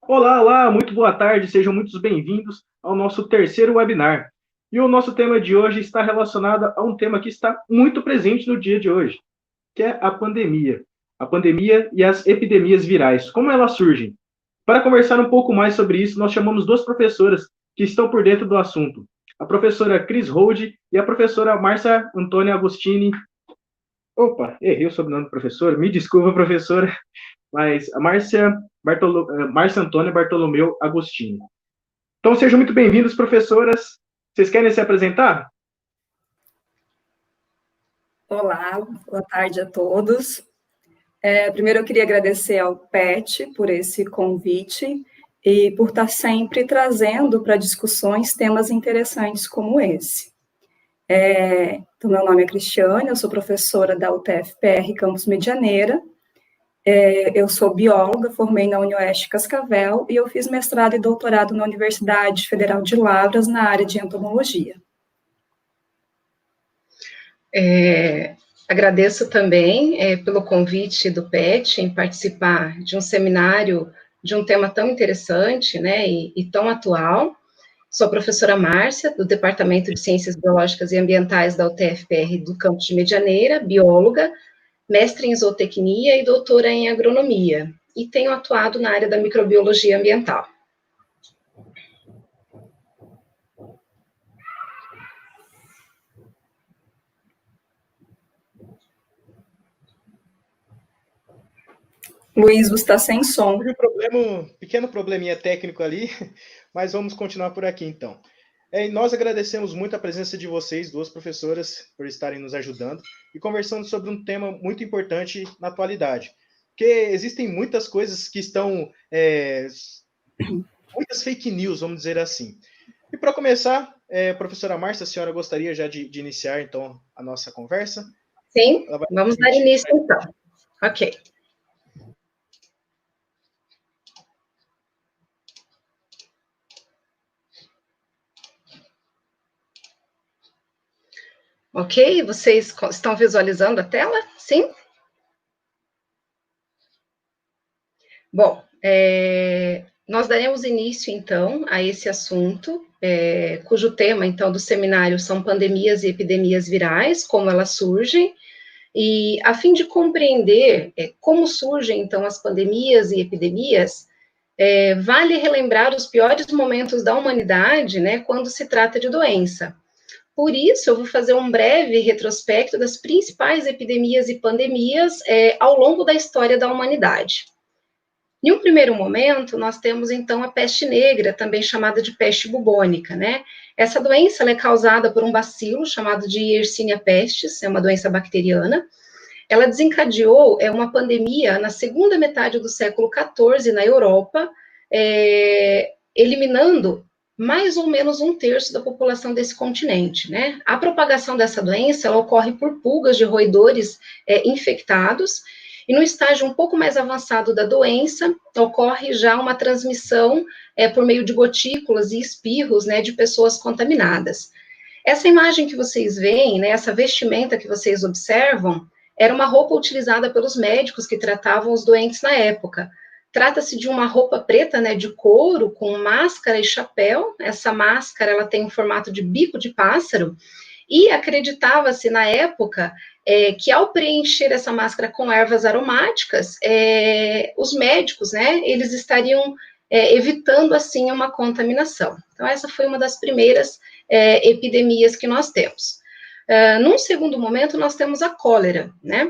Olá, olá, muito boa tarde, sejam muito bem-vindos ao nosso terceiro webinar. E o nosso tema de hoje está relacionado a um tema que está muito presente no dia de hoje, que é a pandemia. A pandemia e as epidemias virais, como elas surgem? Para conversar um pouco mais sobre isso, nós chamamos duas professoras que estão por dentro do assunto. A professora Cris Hold e a professora Márcia Antônia Agostini. Opa, errei o sobrenome do professor, me desculpa, professora, mas a Márcia Antônia Bartolomeu Agostini. Então, sejam muito bem-vindos, professoras. Vocês querem se apresentar? Olá, boa tarde a todos. Primeiro, eu queria agradecer ao PET por esse convite e por estar sempre trazendo para discussões temas interessantes como esse. Então, meu nome é Cristiane, eu sou professora da UTF-PR Campus Medianeira. Eu sou bióloga, formei na UniOeste Cascavel e eu fiz mestrado e doutorado na Universidade Federal de Lavras na área de entomologia. Agradeço também pelo convite do PET em participar de um seminário de um tema tão interessante, né, e tão atual. Sou a professora Márcia, do Departamento de Ciências Biológicas e Ambientais da UTF-PR do campus de Medianeira, bióloga, mestre em zootecnia e doutora em agronomia, e tenho atuado na área da microbiologia ambiental. Luiz, você está sem som. Pequeno probleminha técnico ali, mas vamos continuar por aqui então. E nós agradecemos muito a presença de vocês, duas professoras, por estarem nos ajudando e conversando sobre um tema muito importante na atualidade. Porque existem muitas coisas que estão... muitas fake news, vamos dizer assim. E para começar, professora Márcia, a senhora gostaria já de iniciar então a nossa conversa? Sim, vamos dar início então. Ok. Ok, vocês estão visualizando a tela? Sim? Bom, nós daremos início, então, a esse assunto, cujo tema, então, do seminário são pandemias e epidemias virais, como elas surgem, e a fim de compreender como surgem, então, as pandemias e epidemias, vale relembrar os piores momentos da humanidade, né, quando se trata de doença. Por isso, eu vou fazer um breve retrospecto das principais epidemias e pandemias ao longo da história da humanidade. Em um primeiro momento, nós temos, então, a peste negra, também chamada de peste bubônica, né? Essa doença ela é causada por um bacilo chamado de Yersinia pestis, é uma doença bacteriana. Ela desencadeou uma pandemia na segunda metade do século XIV na Europa, eliminando mais ou menos 1/3 da população desse continente, né? A propagação dessa doença, ela ocorre por pulgas de roedores infectados, e no estágio um pouco mais avançado da doença, ocorre já uma transmissão por meio de gotículas e espirros, né, de pessoas contaminadas. Essa imagem que vocês veem, né, essa vestimenta que vocês observam, era uma roupa utilizada pelos médicos que tratavam os doentes na época. Trata-se de uma roupa preta, né, de couro, com máscara e chapéu. Essa máscara, ela tem um formato de bico de pássaro, e acreditava-se na época que ao preencher essa máscara com ervas aromáticas, os médicos, né, eles estariam evitando, assim, uma contaminação. Então, essa foi uma das primeiras epidemias que nós temos. Num segundo momento, nós temos a cólera, né?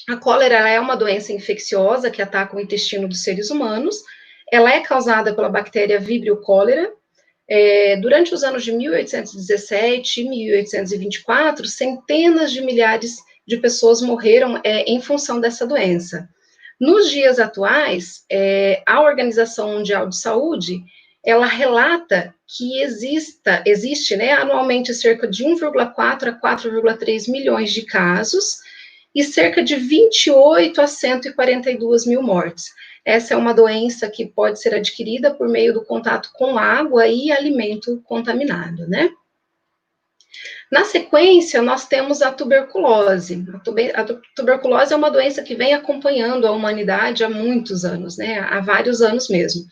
A cólera é uma doença infecciosa que ataca o intestino dos seres humanos. Ela é causada pela bactéria Vibrio cholerae. Durante os anos de 1817 e 1824, centenas de milhares de pessoas morreram em função dessa doença. Nos dias atuais, a Organização Mundial de Saúde, ela relata que existe, né, anualmente cerca de 1,4 a 4,3 milhões de casos, e cerca de 28 a 142 mil mortes. Essa é uma doença que pode ser adquirida por meio do contato com água e alimento contaminado, né? Na sequência, nós temos a tuberculose. A tuberculose é uma doença que vem acompanhando a humanidade há muitos anos, né? Há vários anos mesmo.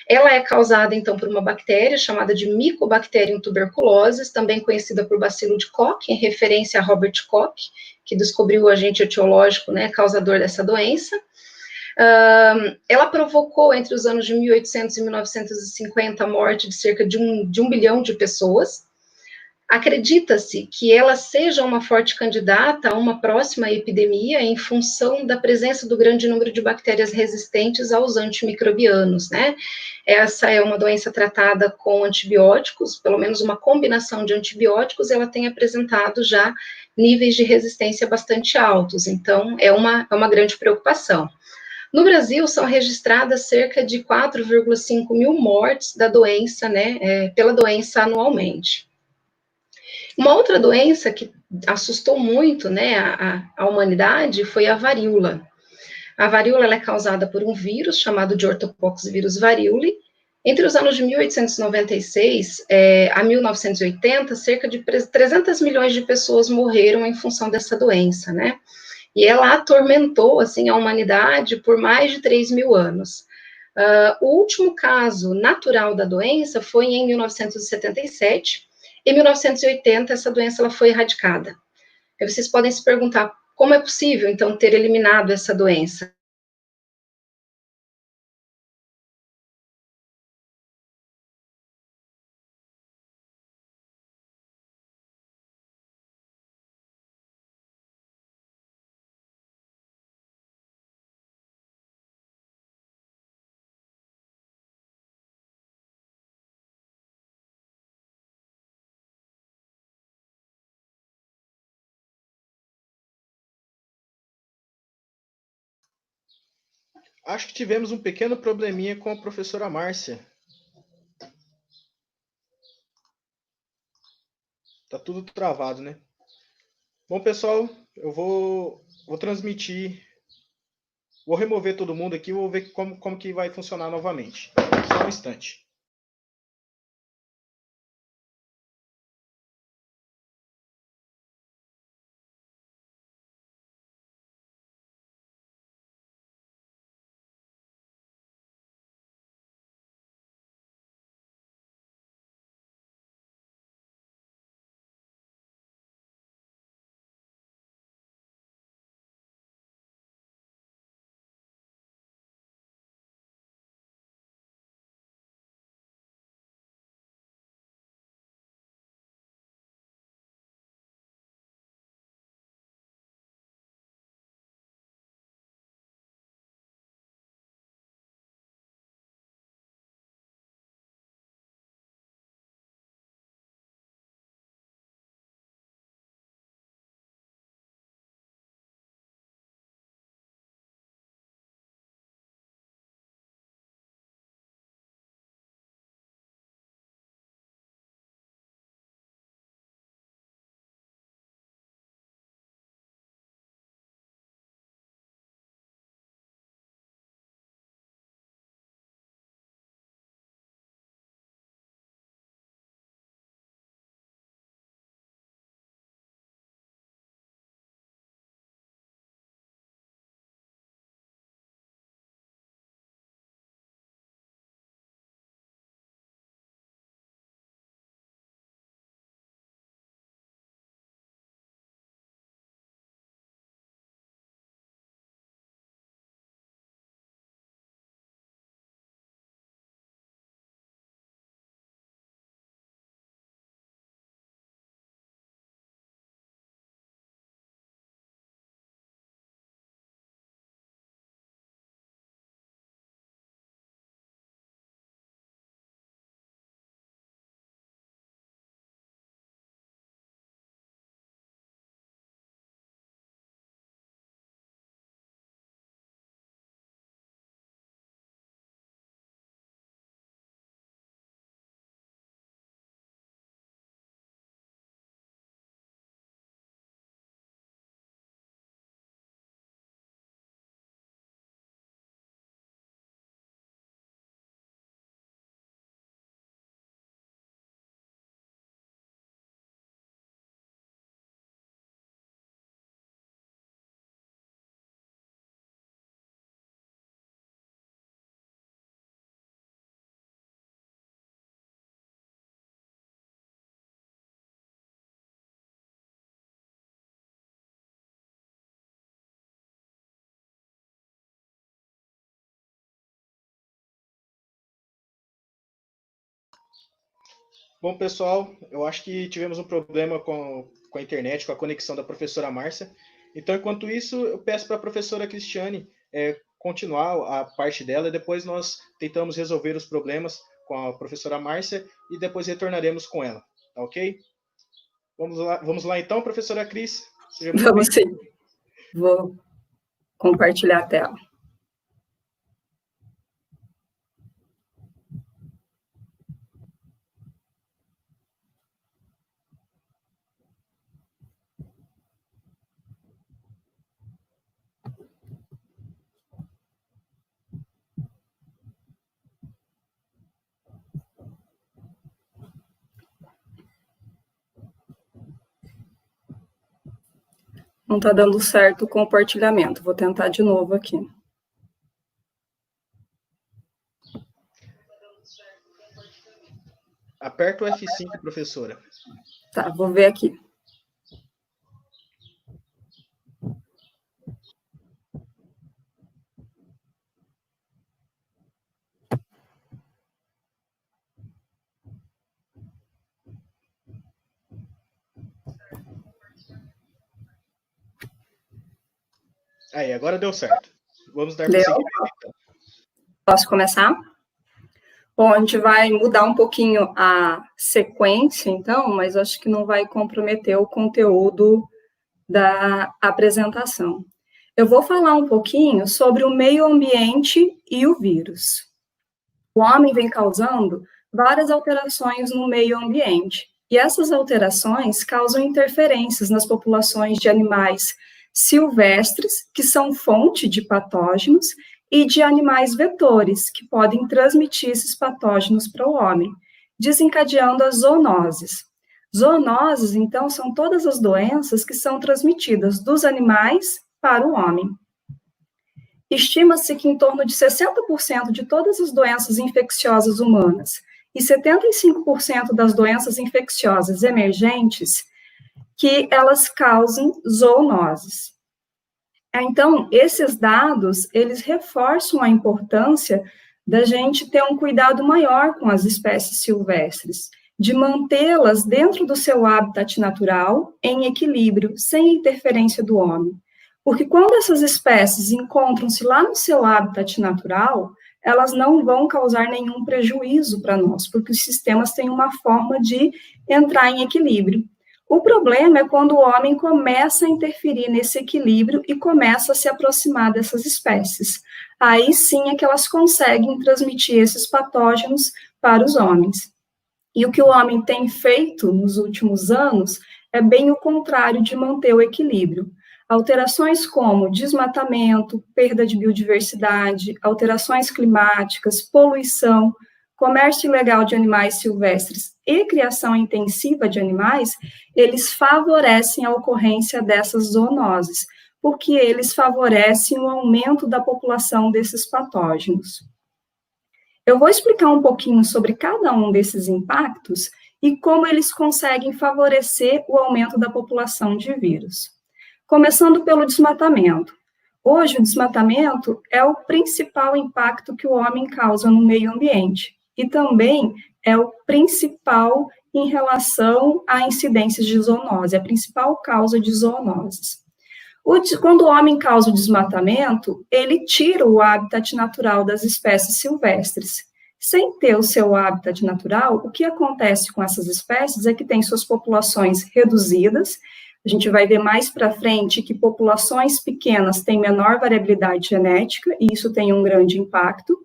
Ela é causada, então, por uma bactéria chamada de Mycobacterium tuberculosis, também conhecida por bacilo de Koch, em referência a Robert Koch, que descobriu o agente etiológico, né, causador dessa doença. Ela provocou, entre os anos de 1800 e 1950, a morte de cerca de um bilhão de pessoas. Acredita-se que ela seja uma forte candidata a uma próxima epidemia em função da presença do grande número de bactérias resistentes aos antimicrobianos, né? Essa é uma doença tratada com antibióticos, pelo menos uma combinação de antibióticos, ela tem apresentado já níveis de resistência bastante altos, então é uma grande preocupação. No Brasil, são registradas cerca de 4,5 mil mortes da doença, né, pela doença anualmente. Uma outra doença que assustou muito, né, a humanidade foi a varíola. A varíola ela é causada por um vírus chamado de ortopox vírus variole. Entre os anos de 1896 a 1980, cerca de 300 milhões de pessoas morreram em função dessa doença, né? E ela atormentou, assim, a humanidade por mais de 3 mil anos. O último caso natural da doença foi em 1977. Em 1980, essa doença ela foi erradicada. Aí vocês podem se perguntar, como é possível, então, ter eliminado essa doença? Acho que tivemos um pequeno probleminha com a professora Márcia. Tá tudo travado, né? Bom, pessoal, eu vou transmitir, vou remover todo mundo aqui, vou ver como que vai funcionar novamente. Só um instante. Bom, pessoal, eu acho que tivemos um problema com a internet, com a conexão da professora Márcia. Então, enquanto isso, eu peço para a professora Cristiane continuar a parte dela e depois nós tentamos resolver os problemas com a professora Márcia e depois retornaremos com ela, tá ok? Vamos lá então, professora Cris. Vamos sim. Vou compartilhar a tela. Não está dando certo o compartilhamento. Vou tentar de novo aqui. Aperta o F5, professora. Tá, vou ver aqui. Aí, agora deu certo. Vamos dar prosseguimento, então. Posso começar? Bom, a gente vai mudar um pouquinho a sequência, então, mas acho que não vai comprometer o conteúdo da apresentação. Eu vou falar um pouquinho sobre o meio ambiente e o vírus. O homem vem causando várias alterações no meio ambiente, e essas alterações causam interferências nas populações de animais silvestres, que são fonte de patógenos, e de animais vetores, que podem transmitir esses patógenos para o homem, desencadeando as zoonoses. Zoonoses, então, são todas as doenças que são transmitidas dos animais para o homem. Estima-se que em torno de 60% de todas as doenças infecciosas humanas e 75% das doenças infecciosas emergentes, que elas causem zoonoses. Então, esses dados, eles reforçam a importância da gente ter um cuidado maior com as espécies silvestres, de mantê-las dentro do seu habitat natural, em equilíbrio, sem interferência do homem. Porque quando essas espécies encontram-se lá no seu habitat natural, elas não vão causar nenhum prejuízo para nós, porque os sistemas têm uma forma de entrar em equilíbrio. O problema é quando o homem começa a interferir nesse equilíbrio e começa a se aproximar dessas espécies. Aí sim é que elas conseguem transmitir esses patógenos para os homens. E o que o homem tem feito nos últimos anos é bem o contrário de manter o equilíbrio. Alterações como desmatamento, perda de biodiversidade, alterações climáticas, poluição, comércio ilegal de animais silvestres e criação intensiva de animais, eles favorecem a ocorrência dessas zoonoses, porque eles favorecem o aumento da população desses patógenos. Eu vou explicar um pouquinho sobre cada um desses impactos e como eles conseguem favorecer o aumento da população de vírus. Começando pelo desmatamento. Hoje, o desmatamento é o principal impacto que o homem causa no meio ambiente e também é o principal em relação a incidências de zoonose, a principal causa de zoonoses. Quando o homem causa o desmatamento, ele tira o habitat natural das espécies silvestres. Sem ter o seu habitat natural, o que acontece com essas espécies é que tem suas populações reduzidas. A gente vai ver mais para frente que populações pequenas têm menor variabilidade genética, e isso tem um grande impacto,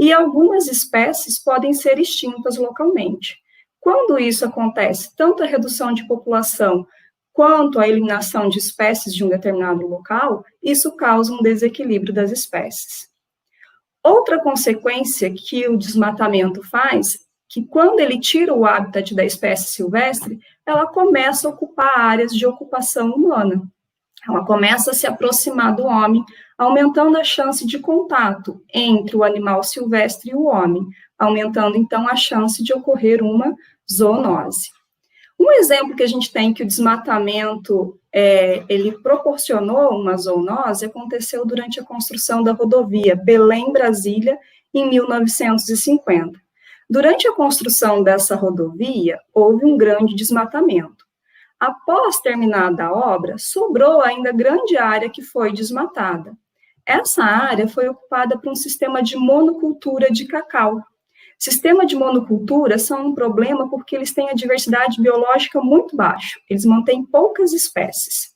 e algumas espécies podem ser extintas localmente. Quando isso acontece, tanto a redução de população quanto a eliminação de espécies de um determinado local, isso causa um desequilíbrio das espécies. Outra consequência que o desmatamento faz, que quando ele tira o habitat da espécie silvestre, ela começa a ocupar áreas de ocupação humana. Ela começa a se aproximar do homem, aumentando a chance de contato entre o animal silvestre e o homem, aumentando, então, a chance de ocorrer uma zoonose. Um exemplo que a gente tem que o desmatamento, ele proporcionou uma zoonose, aconteceu durante a construção da rodovia Belém-Brasília, em 1950. Durante a construção dessa rodovia, houve um grande desmatamento. Após terminada a obra, sobrou ainda grande área que foi desmatada. Essa área foi ocupada por um sistema de monocultura de cacau. Sistema de monocultura são um problema porque eles têm a diversidade biológica muito baixa, eles mantêm poucas espécies.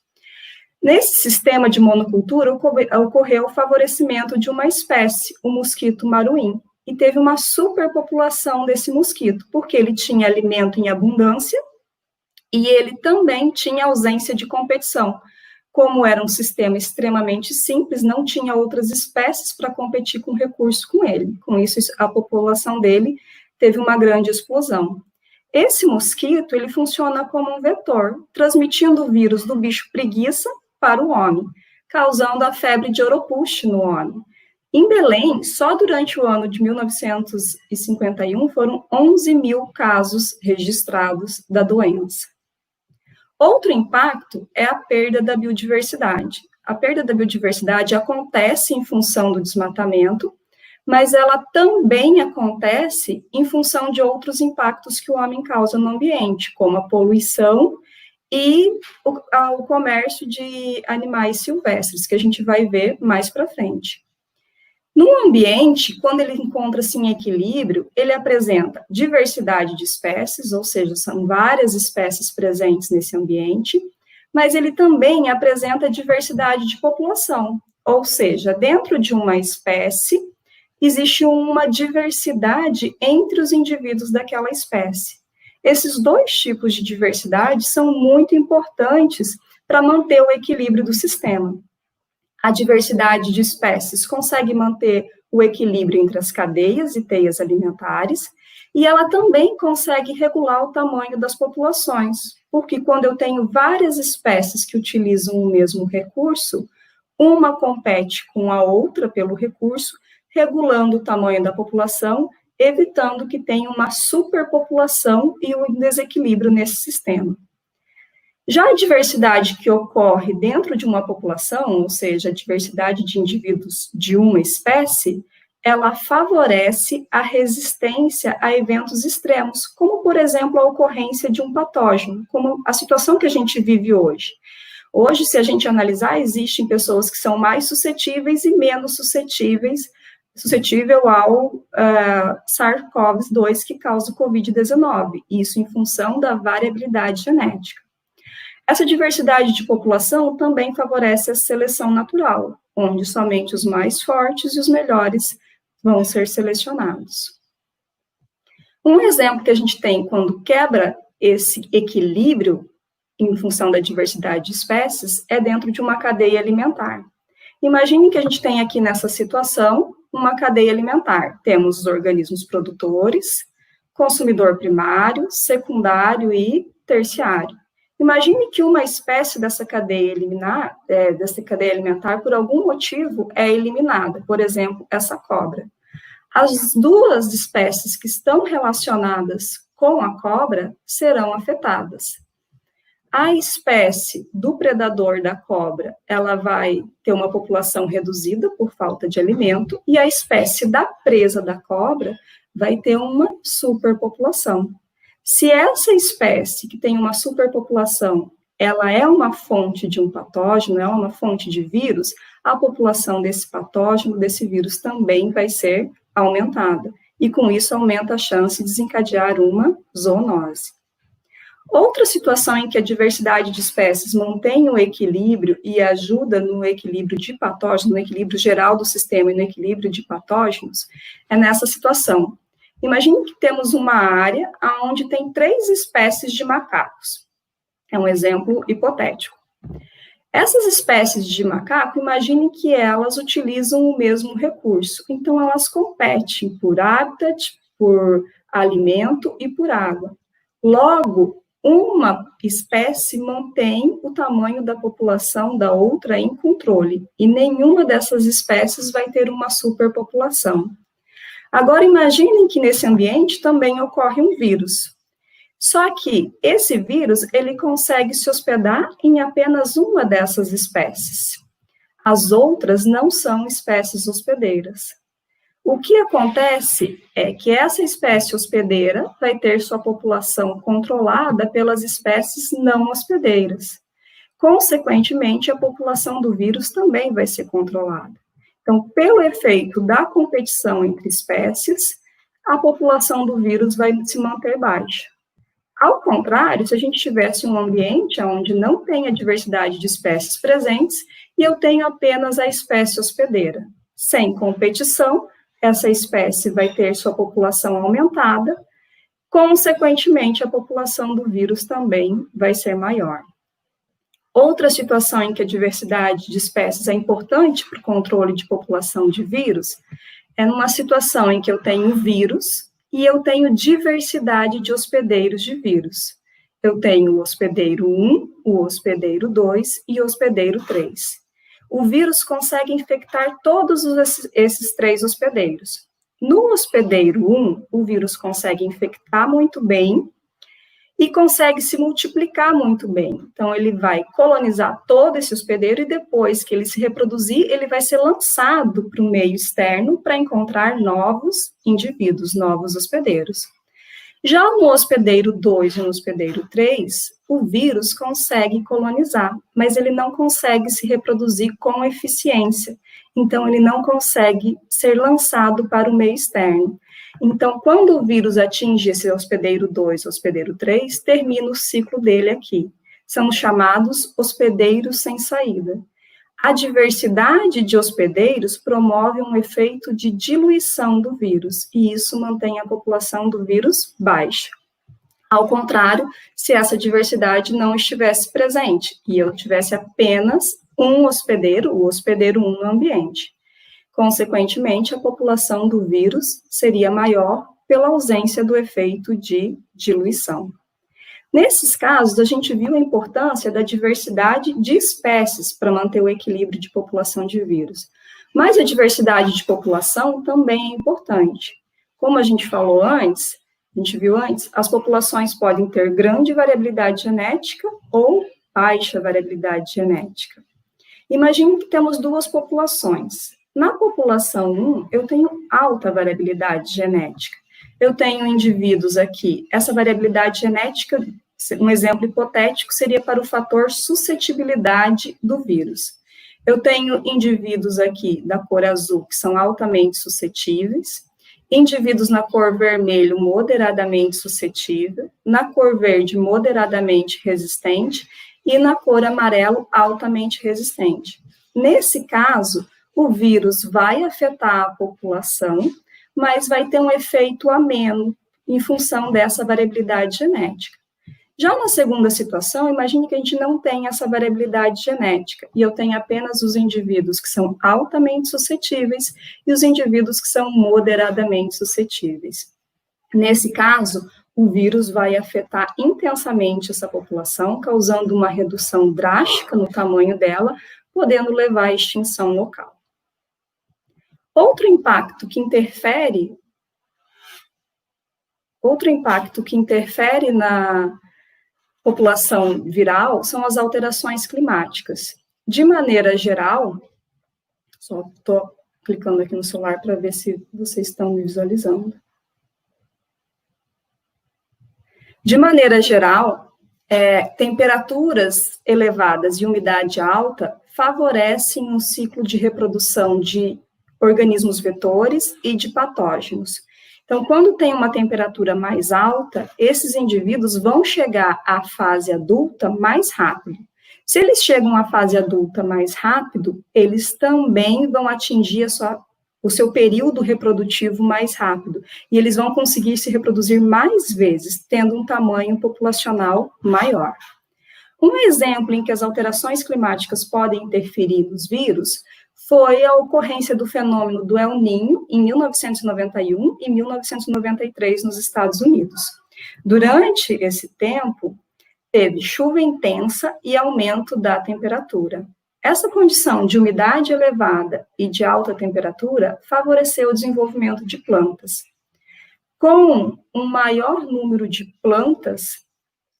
Nesse sistema de monocultura, ocorreu o favorecimento de uma espécie, o mosquito maruim, e teve uma superpopulação desse mosquito, porque ele tinha alimento em abundância e ele também tinha ausência de competição. Como era um sistema extremamente simples, não tinha outras espécies para competir com recursos com ele. Com isso, a população dele teve uma grande explosão. Esse mosquito, ele funciona como um vetor, transmitindo o vírus do bicho preguiça para o homem, causando a febre de Oropouche no homem. Em Belém, só durante o ano de 1951, foram 11 mil casos registrados da doença. Outro impacto é a perda da biodiversidade. A perda da biodiversidade acontece em função do desmatamento, mas ela também acontece em função de outros impactos que o homem causa no ambiente, como a poluição e o comércio de animais silvestres, que a gente vai ver mais para frente. No ambiente, quando ele encontra-se em equilíbrio, ele apresenta diversidade de espécies, ou seja, são várias espécies presentes nesse ambiente, mas ele também apresenta diversidade de população, ou seja, dentro de uma espécie, existe uma diversidade entre os indivíduos daquela espécie. Esses dois tipos de diversidade são muito importantes para manter o equilíbrio do sistema. A diversidade de espécies consegue manter o equilíbrio entre as cadeias e teias alimentares, e ela também consegue regular o tamanho das populações, porque quando eu tenho várias espécies que utilizam o mesmo recurso, uma compete com a outra pelo recurso, regulando o tamanho da população, evitando que tenha uma superpopulação e um desequilíbrio nesse sistema. Já a diversidade que ocorre dentro de uma população, ou seja, a diversidade de indivíduos de uma espécie, ela favorece a resistência a eventos extremos, como, por exemplo, a ocorrência de um patógeno, como a situação que a gente vive hoje. Hoje, se a gente analisar, existem pessoas que são mais suscetíveis e menos suscetível ao SARS-CoV-2 que causa o COVID-19, isso em função da variabilidade genética. Essa diversidade de população também favorece a seleção natural, onde somente os mais fortes e os melhores vão ser selecionados. Um exemplo que a gente tem quando quebra esse equilíbrio em função da diversidade de espécies é dentro de uma cadeia alimentar. Imagine que a gente tem aqui nessa situação uma cadeia alimentar. Temos os organismos produtores, consumidor primário, secundário e terciário. Imagine que uma espécie dessa cadeia alimentar, por algum motivo, é eliminada, por exemplo, essa cobra. As duas espécies que estão relacionadas com a cobra serão afetadas. A espécie do predador da cobra, ela vai ter uma população reduzida por falta de alimento, e a espécie da presa da cobra vai ter uma superpopulação. Se essa espécie que tem uma superpopulação, ela é uma fonte de um patógeno, é uma fonte de vírus, a população desse patógeno, desse vírus também vai ser aumentada. E com isso aumenta a chance de desencadear uma zoonose. Outra situação em que a diversidade de espécies mantém o equilíbrio e ajuda no equilíbrio de patógenos, no equilíbrio geral do sistema e no equilíbrio de patógenos, é nessa situação. Imagine que temos uma área onde tem 3 espécies de macacos. É um exemplo hipotético. Essas espécies de macaco, imagine que elas utilizam o mesmo recurso. Então, elas competem por habitat, por alimento e por água. Logo, uma espécie mantém o tamanho da população da outra em controle, e nenhuma dessas espécies vai ter uma superpopulação. Agora, imaginem que nesse ambiente também ocorre um vírus. Só que esse vírus, ele consegue se hospedar em apenas uma dessas espécies. As outras não são espécies hospedeiras. O que acontece é que essa espécie hospedeira vai ter sua população controlada pelas espécies não hospedeiras. Consequentemente, a população do vírus também vai ser controlada. Então, pelo efeito da competição entre espécies, a população do vírus vai se manter baixa. Ao contrário, se a gente tivesse um ambiente onde não tem a diversidade de espécies presentes e eu tenho apenas a espécie hospedeira, sem competição, essa espécie vai ter sua população aumentada, consequentemente, a população do vírus também vai ser maior. Outra situação em que a diversidade de espécies é importante para o controle de população de vírus é numa situação em que eu tenho vírus e eu tenho diversidade de hospedeiros de vírus. Eu tenho o hospedeiro 1, o hospedeiro 2 e o hospedeiro 3. O vírus consegue infectar todos esses 3 hospedeiros. No hospedeiro 1, o vírus consegue infectar muito bem e consegue se multiplicar muito bem. Então, ele vai colonizar todo esse hospedeiro e depois que ele se reproduzir, ele vai ser lançado para o meio externo para encontrar novos indivíduos, novos hospedeiros. Já no hospedeiro 2 e no hospedeiro 3, o vírus consegue colonizar, mas ele não consegue se reproduzir com eficiência. Então, ele não consegue ser lançado para o meio externo. Então, quando o vírus atinge esse hospedeiro 2, hospedeiro 3, termina o ciclo dele aqui. São chamados hospedeiros sem saída. A diversidade de hospedeiros promove um efeito de diluição do vírus, e isso mantém a população do vírus baixa. Ao contrário, se essa diversidade não estivesse presente, e eu tivesse apenas um hospedeiro, o hospedeiro 1 no ambiente. Consequentemente, a população do vírus seria maior pela ausência do efeito de diluição. Nesses casos, a gente viu a importância da diversidade de espécies para manter o equilíbrio de população de vírus. Mas a diversidade de população também é importante. Como a gente falou antes, a gente viu antes, as populações podem ter grande variabilidade genética ou baixa variabilidade genética. Imagine que temos 2 populações. Na população 1, eu tenho alta variabilidade genética. Eu tenho indivíduos aqui, essa variabilidade genética, um exemplo hipotético, seria para o fator suscetibilidade do vírus. Eu tenho indivíduos aqui da cor azul, que são altamente suscetíveis, indivíduos na cor vermelho, moderadamente suscetível, na cor verde, moderadamente resistente, e na cor amarelo, altamente resistente. Nesse caso, o vírus vai afetar a população, mas vai ter um efeito ameno em função dessa variabilidade genética. Já na segunda situação, imagine que a gente não tem essa variabilidade genética, e eu tenho apenas os indivíduos que são altamente suscetíveis e os indivíduos que são moderadamente suscetíveis. Nesse caso, o vírus vai afetar intensamente essa população, causando uma redução drástica no tamanho dela, podendo levar à extinção local. Outro impacto que interfere na população viral são as alterações climáticas. De maneira geral, só estou clicando aqui no celular para ver se vocês estão me visualizando. De maneira geral, temperaturas elevadas e umidade alta favorecem um ciclo de reprodução de organismos vetores e de patógenos. Então, quando tem uma temperatura mais alta, esses indivíduos vão chegar à fase adulta mais rápido. Se eles chegam à fase adulta mais rápido, eles também vão atingir o seu período reprodutivo mais rápido, e eles vão conseguir se reproduzir mais vezes, tendo um tamanho populacional maior. Um exemplo em que as alterações climáticas podem interferir nos vírus foi a ocorrência do fenômeno do El Niño em 1991 e 1993 nos Estados Unidos. Durante esse tempo, teve chuva intensa e aumento da temperatura. Essa condição de umidade elevada e de alta temperatura favoreceu o desenvolvimento de plantas. Com um maior número de plantas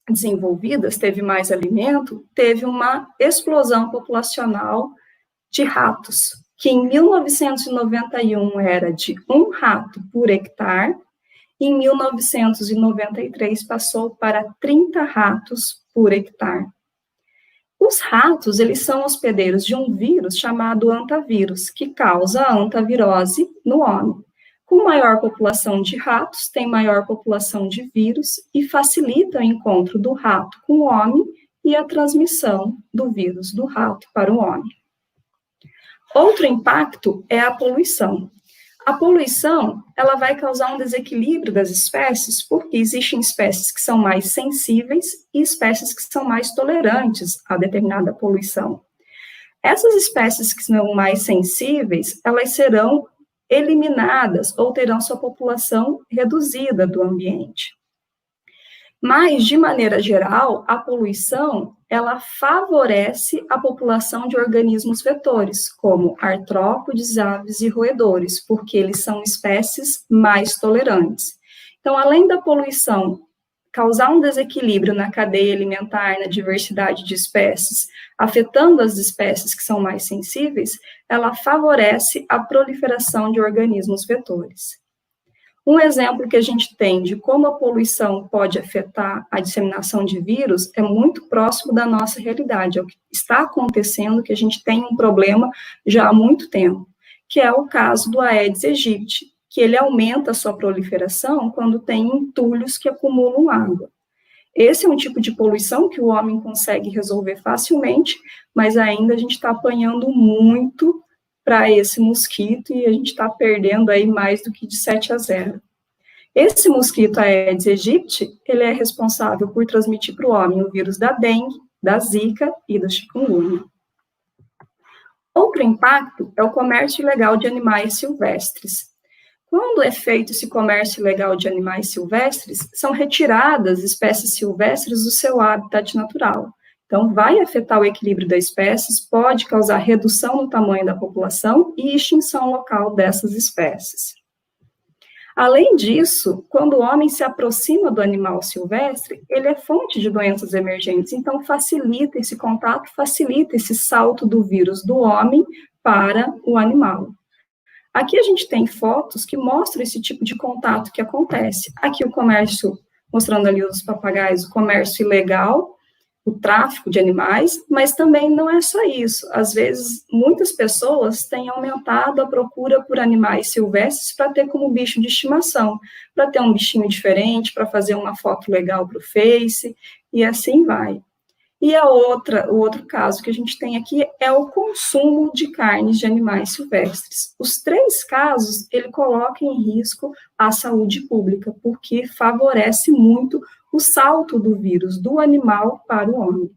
desenvolvidas, teve mais alimento, teve uma explosão populacional de ratos. que em 1991 era de 1 rato por hectare, e em 1993 passou para 30 ratos por hectare. Os ratos, eles são hospedeiros de um vírus chamado hantavírus, que causa a hantavirose no homem. Com maior população de ratos, tem maior população de vírus e facilita o encontro do rato com o homem e a transmissão do vírus do rato para o homem. Outro impacto é a poluição. A poluição, ela vai causar um desequilíbrio das espécies, porque existem espécies que são mais sensíveis e espécies que são mais tolerantes a determinada poluição. Essas espécies que são mais sensíveis, elas serão eliminadas ou terão sua população reduzida do ambiente. Mas, de maneira geral, a poluição, ela favorece a população de organismos vetores, como artrópodes, aves e roedores, porque eles são espécies mais tolerantes. Então, além da poluição causar um desequilíbrio na cadeia alimentar, na diversidade de espécies, afetando as espécies que são mais sensíveis, ela favorece a proliferação de organismos vetores. Um exemplo que a gente tem de como a poluição pode afetar a disseminação de vírus é muito próximo da nossa realidade, é o que está acontecendo, que a gente tem um problema já há muito tempo, que é o caso do Aedes aegypti, que ele aumenta a sua proliferação quando tem entulhos que acumulam água. Esse é um tipo de poluição que o homem consegue resolver facilmente, mas ainda a gente está apanhando muito para esse mosquito, e a gente está perdendo aí mais do que de 7-0. Esse mosquito Aedes aegypti, ele é responsável por transmitir para o homem o vírus da dengue, da zika e do chikungunya. Outro impacto é o comércio ilegal de animais silvestres. Quando é feito esse comércio ilegal de animais silvestres, são retiradas espécies silvestres do seu habitat natural. Então, vai afetar o equilíbrio das espécies, pode causar redução no tamanho da população e extinção local dessas espécies. Além disso, quando o homem se aproxima do animal silvestre, ele é fonte de doenças emergentes, então facilita esse contato, facilita esse salto do vírus do homem para o animal. Aqui a gente tem fotos que mostram esse tipo de contato que acontece. Aqui o comércio, mostrando ali os papagaios, o comércio ilegal, o tráfico de animais, mas também não é só isso. Às vezes, muitas pessoas têm aumentado a procura por animais silvestres para ter como bicho de estimação, para ter um bichinho diferente, para fazer uma foto legal para o Face, e assim vai. E o outro caso que a gente tem aqui é o consumo de carnes de animais silvestres. Os 3 casos, ele coloca em risco a saúde pública, porque favorece muito o salto do vírus do animal para o homem.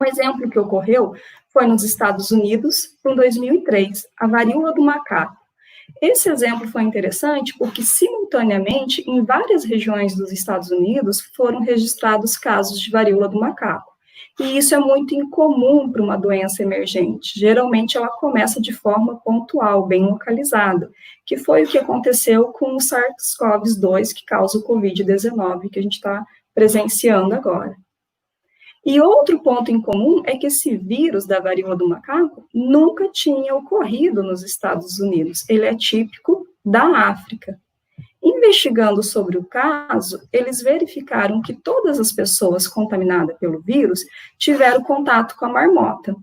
Um exemplo que ocorreu foi nos Estados Unidos, em 2003, a varíola do macaco. Esse exemplo foi interessante porque, simultaneamente, em várias regiões dos Estados Unidos, foram registrados casos de varíola do macaco. E isso é muito incomum para uma doença emergente. Geralmente, ela começa de forma pontual, bem localizada, que foi o que aconteceu com o SARS-CoV-2, que causa o COVID-19, que a gente está presenciando agora. E outro ponto em comum é que esse vírus da varíola do macaco nunca tinha ocorrido nos Estados Unidos. Ele é típico da África. Investigando sobre o caso, eles verificaram que todas as pessoas contaminadas pelo vírus tiveram contato com a marmota.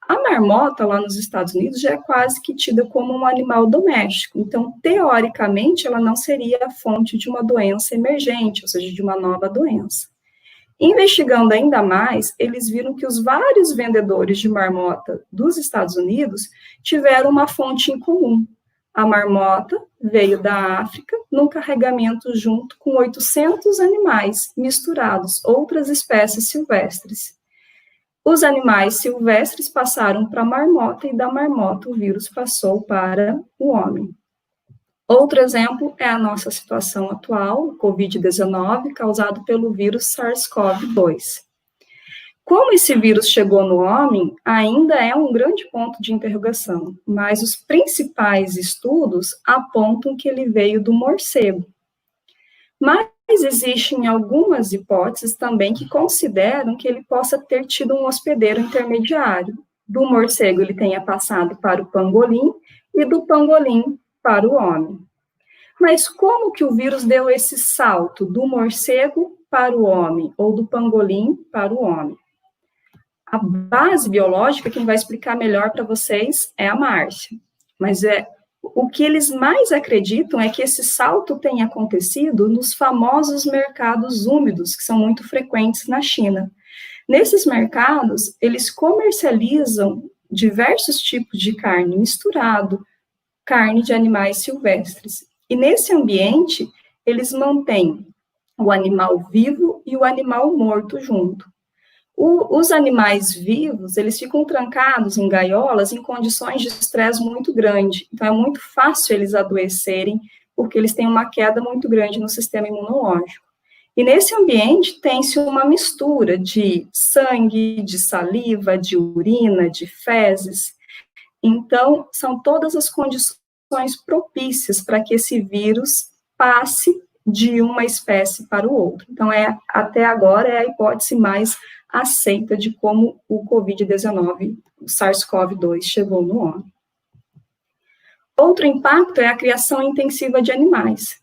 A marmota, lá nos Estados Unidos, já é quase que tida como um animal doméstico. Então, teoricamente, ela não seria a fonte de uma doença emergente, ou seja, de uma nova doença. Investigando ainda mais, eles viram que os vários vendedores de marmota dos Estados Unidos tiveram uma fonte em comum. A marmota veio da África num carregamento junto com 800 animais misturados, outras espécies silvestres. Os animais silvestres passaram para a marmota e da marmota o vírus passou para o homem. Outro exemplo é a nossa situação atual, o COVID-19, causado pelo vírus SARS-CoV-2. Como esse vírus chegou no homem, ainda é um grande ponto de interrogação, mas os principais estudos apontam que ele veio do morcego. Mas existem algumas hipóteses também que consideram que ele possa ter tido um hospedeiro intermediário. do morcego ele tenha passado para o pangolim e do pangolim para o homem. Mas como que o vírus deu esse salto do morcego para o homem, ou do pangolim para o homem? A base biológica, quem vai explicar melhor para vocês é a Márcia. Mas o que eles mais acreditam é que esse salto tenha acontecido nos famosos mercados úmidos, que são muito frequentes na China. Nesses mercados, eles comercializam diversos tipos de carne misturado, carne de animais silvestres. E nesse ambiente, eles mantêm o animal vivo e o animal morto junto. Os animais vivos, eles ficam trancados em gaiolas em condições de estresse muito grande. Então, é muito fácil eles adoecerem, porque eles têm uma queda muito grande no sistema imunológico. E nesse ambiente, tem-se uma mistura de sangue, de saliva, de urina, de fezes. Então, são todas as condições propícias para que esse vírus passe de uma espécie para o outro. Então, até agora, é a hipótese mais aceita de como o COVID-19, o SARS-CoV-2, chegou no homem. Outro impacto é a criação intensiva de animais.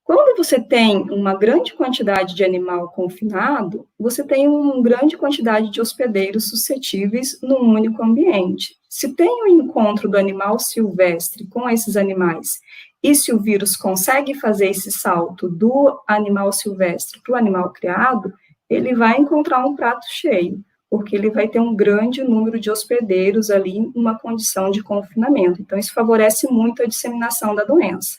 Quando você tem uma grande quantidade de animal confinado, você tem uma grande quantidade de hospedeiros suscetíveis num único ambiente. Se tem o encontro do animal silvestre com esses animais, e se o vírus consegue fazer esse salto do animal silvestre para o animal criado, ele vai encontrar um prato cheio, porque ele vai ter um grande número de hospedeiros ali em uma condição de confinamento. Então, isso favorece muito a disseminação da doença.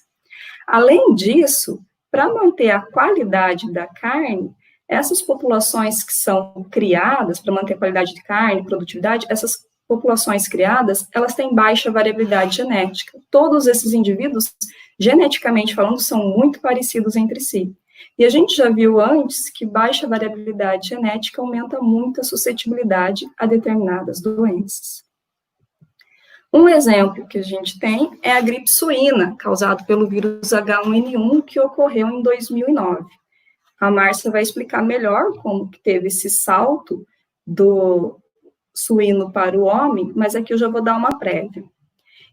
Além disso, para manter a qualidade da carne, essas populações que são criadas, para manter a qualidade de carne, produtividade, essas populações criadas, elas têm baixa variabilidade genética. Todos esses indivíduos, geneticamente falando, são muito parecidos entre si. E a gente já viu antes que baixa variabilidade genética aumenta muito a suscetibilidade a determinadas doenças. Um exemplo que a gente tem é a gripe suína, causada pelo vírus H1N1, que ocorreu em 2009. A Márcia vai explicar melhor como que teve esse salto do suíno para o homem, mas aqui eu já vou dar uma prévia.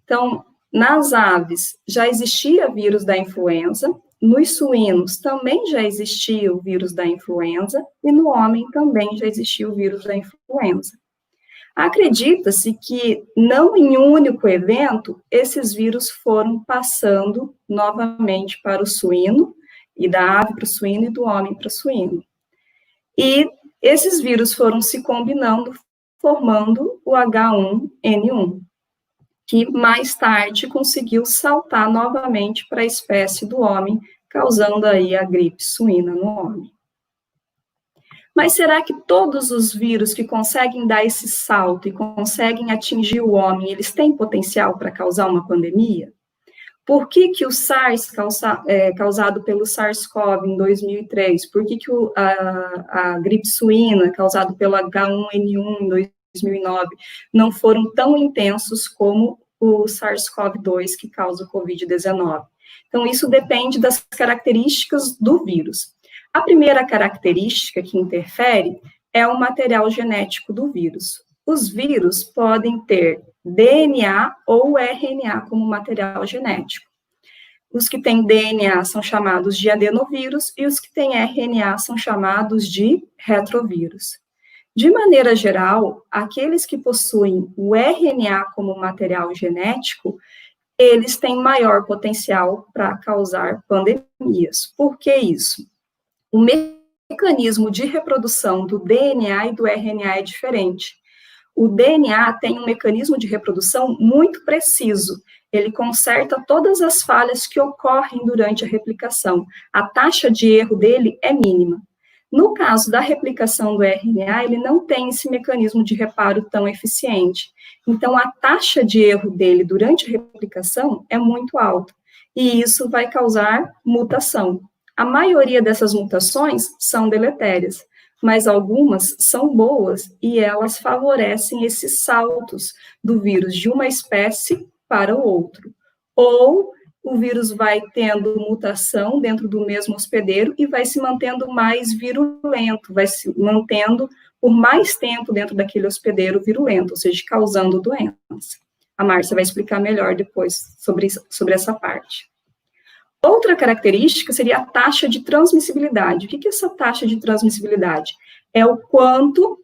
Então, nas aves já existia vírus da influenza, nos suínos também já existia o vírus da influenza, e no homem também já existia o vírus da influenza. Acredita-se que, não em um único evento, esses vírus foram passando novamente para o suíno, e da ave para o suíno e do homem para o suíno. E esses vírus foram se combinando, formando o H1N1, que mais tarde conseguiu saltar novamente para a espécie do homem, causando aí a gripe suína no homem. Mas será que todos os vírus que conseguem dar esse salto e conseguem atingir o homem, eles têm potencial para causar uma pandemia? Por que que o SARS, causado pelo SARS-CoV em 2003, por que que a gripe suína, causada pelo H1N1 em 2009, não foram tão intensos como o SARS-CoV-2 que causa o COVID-19? Então, isso depende das características do vírus. A primeira característica que interfere é o material genético do vírus. Os vírus podem ter DNA ou RNA como material genético. Os que têm DNA são chamados de adenovírus e os que têm RNA são chamados de retrovírus. De maneira geral, aqueles que possuem o RNA como material genético, eles têm maior potencial para causar pandemias. Por que isso? O mecanismo de reprodução do DNA e do RNA é diferente. O DNA tem um mecanismo de reprodução muito preciso. Ele conserta todas as falhas que ocorrem durante a replicação. A taxa de erro dele é mínima. No caso da replicação do RNA, ele não tem esse mecanismo de reparo tão eficiente. Então, a taxa de erro dele durante a replicação é muito alta. E isso vai causar mutação. A maioria dessas mutações são deletérias, mas algumas são boas e elas favorecem esses saltos do vírus de uma espécie para o outro, ou o vírus vai tendo mutação dentro do mesmo hospedeiro e vai se mantendo mais virulento, vai se mantendo por mais tempo dentro daquele hospedeiro virulento, ou seja, causando doença. A Márcia vai explicar melhor depois sobre essa parte. Outra característica seria a taxa de transmissibilidade. O que é essa taxa de transmissibilidade? É o quanto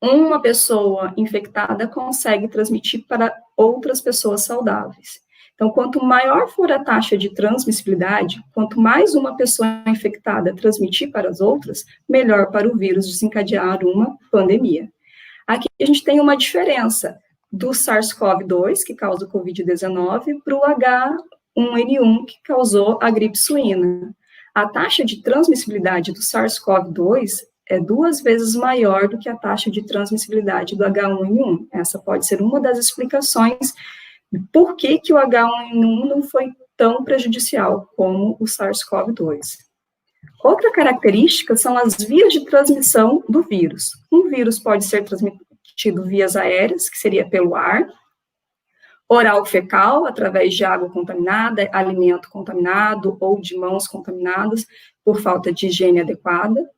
uma pessoa infectada consegue transmitir para outras pessoas saudáveis. Então, quanto maior for a taxa de transmissibilidade, quanto mais uma pessoa infectada transmitir para as outras, melhor para o vírus desencadear uma pandemia. Aqui a gente tem uma diferença do SARS-CoV-2, que causa o Covid-19, para o H1N1, que causou a gripe suína. A taxa de transmissibilidade do SARS-CoV-2 é 2 vezes maior do que a taxa de transmissibilidade do H1N1. Essa pode ser uma das explicações por que o H1N1 não foi tão prejudicial como o SARS-CoV-2. Outra característica são as vias de transmissão do vírus. Um vírus pode ser transmitido vias aéreas, que seria pelo ar, oral fecal, através de água contaminada, alimento contaminado ou de mãos contaminadas por falta de higiene adequada,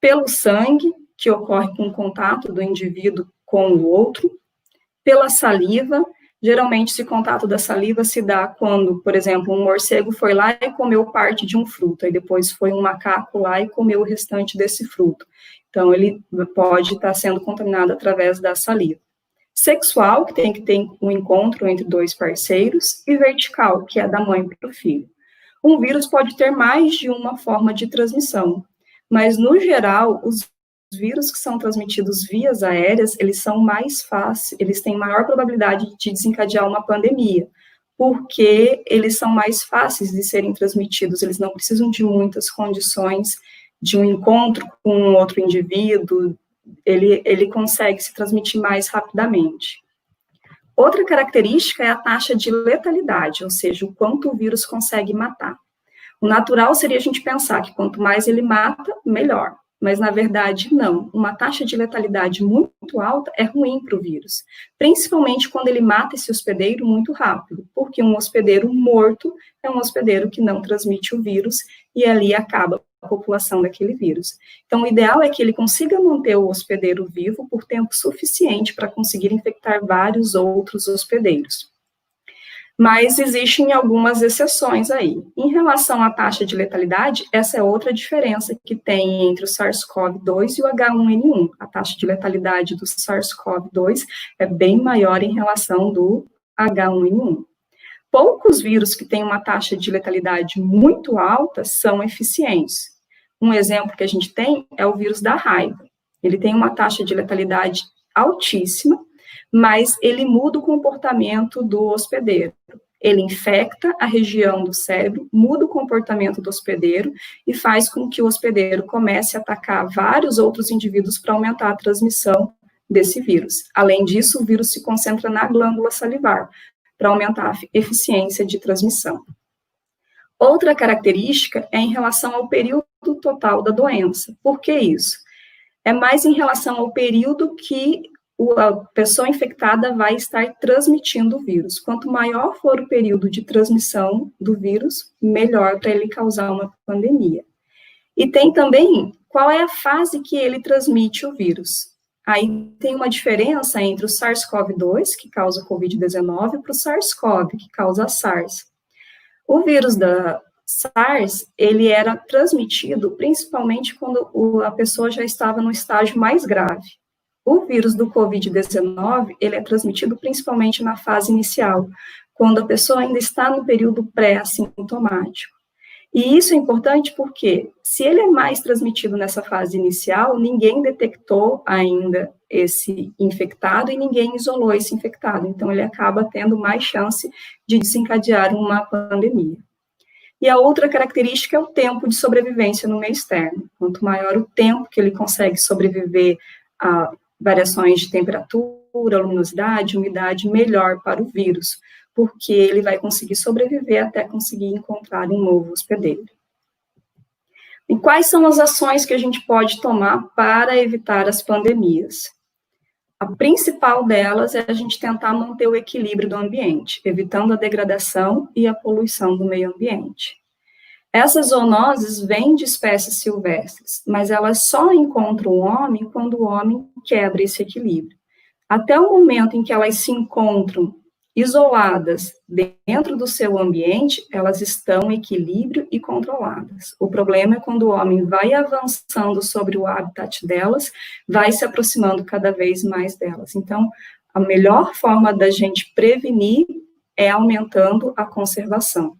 pelo sangue, que ocorre com o contato do indivíduo com o outro, pela saliva. Geralmente, esse contato da saliva se dá quando, por exemplo, um morcego foi lá e comeu parte de um fruto, e depois foi um macaco lá e comeu o restante desse fruto. Então, ele pode estar sendo contaminado através da saliva. Sexual, que tem que ter um encontro entre 2 parceiros, e vertical, que é da mãe para o filho. Um vírus pode ter mais de uma forma de transmissão, mas, no geral, os vírus que são transmitidos vias aéreas, eles são mais fáceis, eles têm maior probabilidade de desencadear uma pandemia, porque eles são mais fáceis de serem transmitidos, eles não precisam de muitas condições de um encontro com um outro indivíduo, ele consegue se transmitir mais rapidamente. Outra característica é a taxa de letalidade, ou seja, o quanto o vírus consegue matar. O natural seria a gente pensar que quanto mais ele mata, melhor. Mas, na verdade, não. Uma taxa de letalidade muito alta é ruim para o vírus, principalmente quando ele mata esse hospedeiro muito rápido, porque um hospedeiro morto é um hospedeiro que não transmite o vírus e ali acaba a população daquele vírus. Então, o ideal é que ele consiga manter o hospedeiro vivo por tempo suficiente para conseguir infectar vários outros hospedeiros. Mas existem algumas exceções aí. Em relação à taxa de letalidade, essa é outra diferença que tem entre o SARS-CoV-2 e o H1N1. A taxa de letalidade do SARS-CoV-2 é bem maior em relação do H1N1. Poucos vírus que têm uma taxa de letalidade muito alta são eficientes. Um exemplo que a gente tem é o vírus da raiva. Ele tem uma taxa de letalidade altíssima, mas ele muda o comportamento do hospedeiro. Ele infecta a região do cérebro, muda o comportamento do hospedeiro e faz com que o hospedeiro comece a atacar vários outros indivíduos para aumentar a transmissão desse vírus. Além disso, o vírus se concentra na glândula salivar, para aumentar a eficiência de transmissão. Outra característica é em relação ao período total da doença. Por que isso? É mais em relação ao período que a pessoa infectada vai estar transmitindo o vírus. Quanto maior for o período de transmissão do vírus, melhor para ele causar uma pandemia. E tem também qual é a fase que ele transmite o vírus. Aí tem uma diferença entre o SARS-CoV-2, que causa Covid-19, para o SARS-CoV, que causa a SARS. O vírus da SARS, ele era transmitido principalmente quando a pessoa já estava no estágio mais grave. O vírus do Covid-19, ele é transmitido principalmente na fase inicial, quando a pessoa ainda está no período pré-assintomático. E isso é importante porque, se ele é mais transmitido nessa fase inicial, ninguém detectou ainda esse infectado e ninguém isolou esse infectado. Então, ele acaba tendo mais chance de desencadear uma pandemia. E a outra característica é o tempo de sobrevivência no meio externo. Quanto maior o tempo que ele consegue sobreviver a variações de temperatura, luminosidade, umidade, melhor para o vírus, porque ele vai conseguir sobreviver até conseguir encontrar um novo hospedeiro. E quais são as ações que a gente pode tomar para evitar as pandemias? A principal delas é a gente tentar manter o equilíbrio do ambiente, evitando a degradação e a poluição do meio ambiente. Essas zoonoses vêm de espécies silvestres, mas elas só encontram o homem quando o homem quebra esse equilíbrio. Até o momento em que elas se encontram isoladas dentro do seu ambiente, elas estão em equilíbrio e controladas. O problema é quando o homem vai avançando sobre o habitat delas, vai se aproximando cada vez mais delas. Então, a melhor forma da gente prevenir é aumentando a conservação.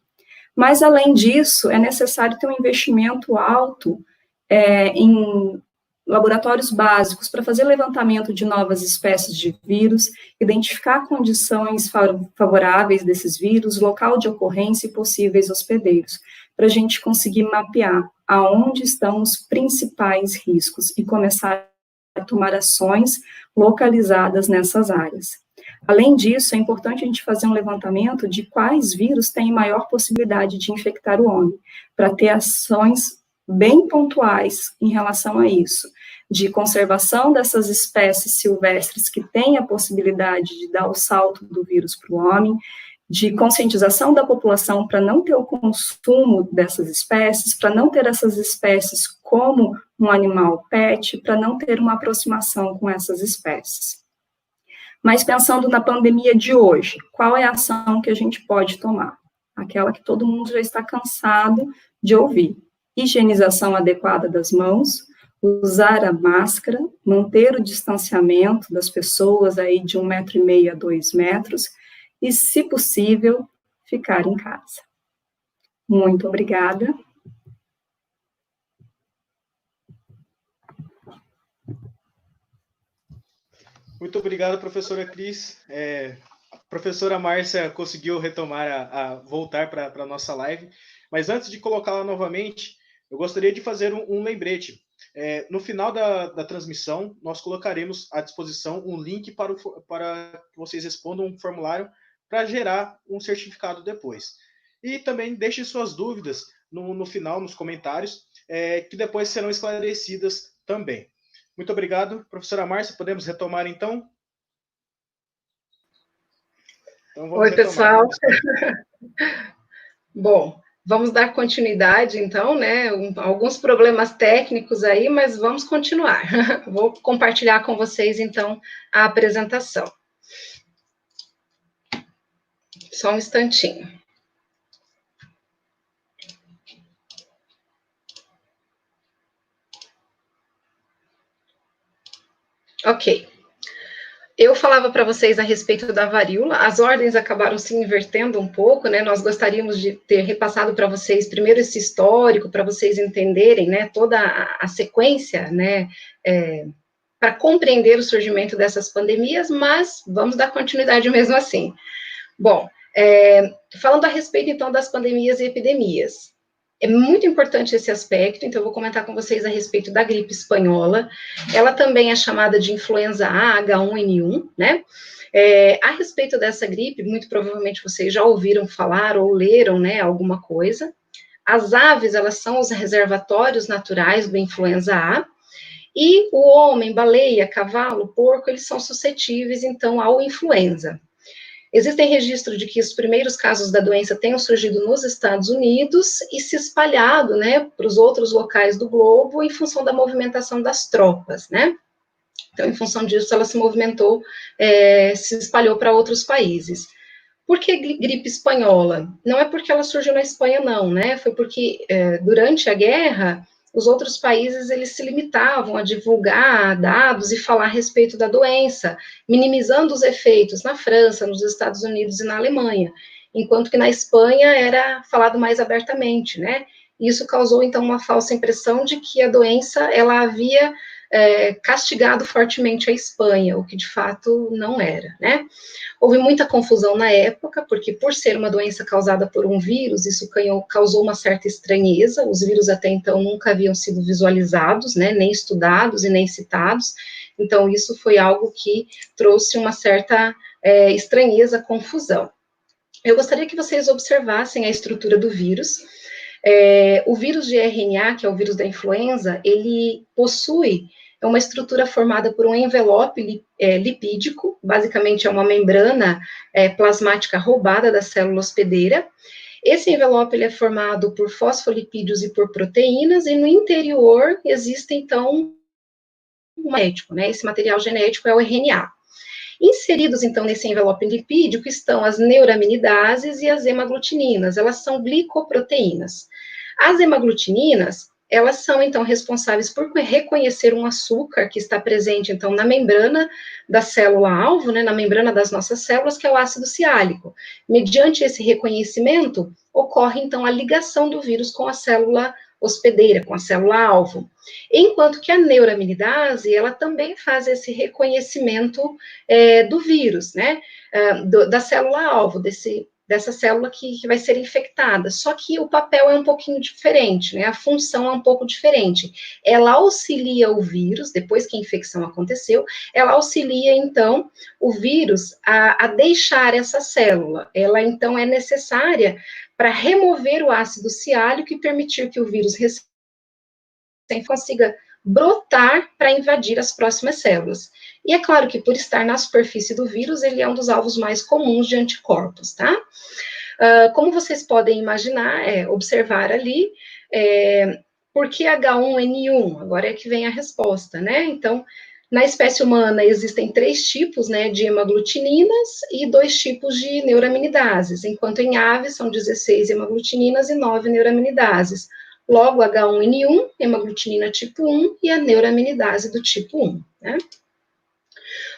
Mas, além disso, é necessário ter um investimento alto em laboratórios básicos para fazer levantamento de novas espécies de vírus, identificar condições favoráveis desses vírus, local de ocorrência e possíveis hospedeiros, para a gente conseguir mapear aonde estão os principais riscos e começar a tomar ações localizadas nessas áreas. Além disso, é importante a gente fazer um levantamento de quais vírus têm maior possibilidade de infectar o homem, para ter ações bem pontuais em relação a isso, de conservação dessas espécies silvestres que têm a possibilidade de dar o salto do vírus para o homem, de conscientização da população para não ter o consumo dessas espécies, para não ter essas espécies como um animal pet, para não ter uma aproximação com essas espécies. Mas pensando na pandemia de hoje, qual é a ação que a gente pode tomar? Aquela que todo mundo já está cansado de ouvir. Higienização adequada das mãos, usar a máscara, manter o distanciamento das pessoas aí de 1,5 m a 2 metros e, se possível, ficar em casa. Muito obrigada. Muito obrigado, professora Cris. A professora Márcia conseguiu retomar, voltar para a nossa live, mas antes de colocá-la novamente, eu gostaria de fazer um lembrete. No final da transmissão, nós colocaremos à disposição um link para que vocês respondam um formulário para gerar um certificado depois. E também deixe suas dúvidas no final, nos comentários, que depois serão esclarecidas também. Muito obrigado. Professora Márcia, podemos retomar então? Oi, pessoal. Bom, vamos dar continuidade, então, né? Alguns problemas técnicos aí, mas vamos continuar. Vou compartilhar com vocês, então, a apresentação. Só um instantinho. Ok. Eu falava para vocês a respeito da varíola, as ordens acabaram se invertendo um pouco, né? Nós gostaríamos de ter repassado para vocês primeiro esse histórico, para vocês entenderem, né, toda a sequência, né, para compreender o surgimento dessas pandemias, mas vamos dar continuidade mesmo assim. Bom, falando a respeito, então, das pandemias e epidemias. É muito importante esse aspecto, então eu vou comentar com vocês a respeito da gripe espanhola. Ela também é chamada de influenza A, H1N1, né? A respeito dessa gripe, muito provavelmente vocês já ouviram falar ou leram, né, alguma coisa. As aves, elas são os reservatórios naturais do influenza A, e o homem, baleia, cavalo, porco, eles são suscetíveis, então, ao influenza. Existem registros de que os primeiros casos da doença tenham surgido nos Estados Unidos e se espalhado, né, para os outros locais do globo em função da movimentação das tropas, né? Então, em função disso, ela se movimentou, se espalhou para outros países. Por que gripe espanhola? Não é porque ela surgiu na Espanha, não, né? Foi porque, durante a guerra, os outros países, eles se limitavam a divulgar dados e falar a respeito da doença, minimizando os efeitos na França, nos Estados Unidos e na Alemanha, enquanto que na Espanha era falado mais abertamente, né? Isso causou, então, uma falsa impressão de que a doença, ela havia castigado fortemente a Espanha, o que de fato não era, né? Houve muita confusão na época, porque por ser uma doença causada por um vírus, isso causou uma certa estranheza, os vírus até então nunca haviam sido visualizados, né, nem estudados e nem citados, então isso foi algo que trouxe uma certa estranheza, confusão. Eu gostaria que vocês observassem a estrutura do vírus. O vírus de RNA, que é o vírus da influenza, ele possui é uma estrutura formada por um envelope lipídico, basicamente é uma membrana plasmática roubada da célula hospedeira. Esse envelope ele é formado por fosfolipídios e por proteínas, e no interior existe, então, um genético, né? Esse material genético é o RNA. Inseridos, então, nesse envelope lipídico estão as neuraminidases e as hemaglutininas. Elas são glicoproteínas. As hemaglutininas, elas são, então, responsáveis por reconhecer um açúcar que está presente, então, na membrana da célula-alvo, né, na membrana das nossas células, que é o ácido siálico. Mediante esse reconhecimento, ocorre, então, a ligação do vírus com a célula hospedeira, com a célula-alvo. Enquanto que a neuraminidase, ela também faz esse reconhecimento do vírus, né, da célula-alvo, dessa célula que vai ser infectada, só que o papel é um pouquinho diferente, né, a função é um pouco diferente. Ela auxilia o vírus, depois que a infecção aconteceu, ela auxilia, então, o vírus a deixar essa célula. Ela, então, é necessária para remover o ácido siálico e permitir que o vírus consiga brotar para invadir as próximas células. E é claro que, por estar na superfície do vírus, ele é um dos alvos mais comuns de anticorpos, tá? Como vocês podem imaginar, observar ali, por que H1N1? Agora é que vem a resposta, né? Então, na espécie humana existem 3 tipos, né, de hemaglutininas e 2 tipos de neuraminidases, enquanto em aves são 16 hemaglutininas e 9 neuraminidases. Logo, H1N1, hemaglutinina tipo 1 e a neuraminidase do tipo 1, né?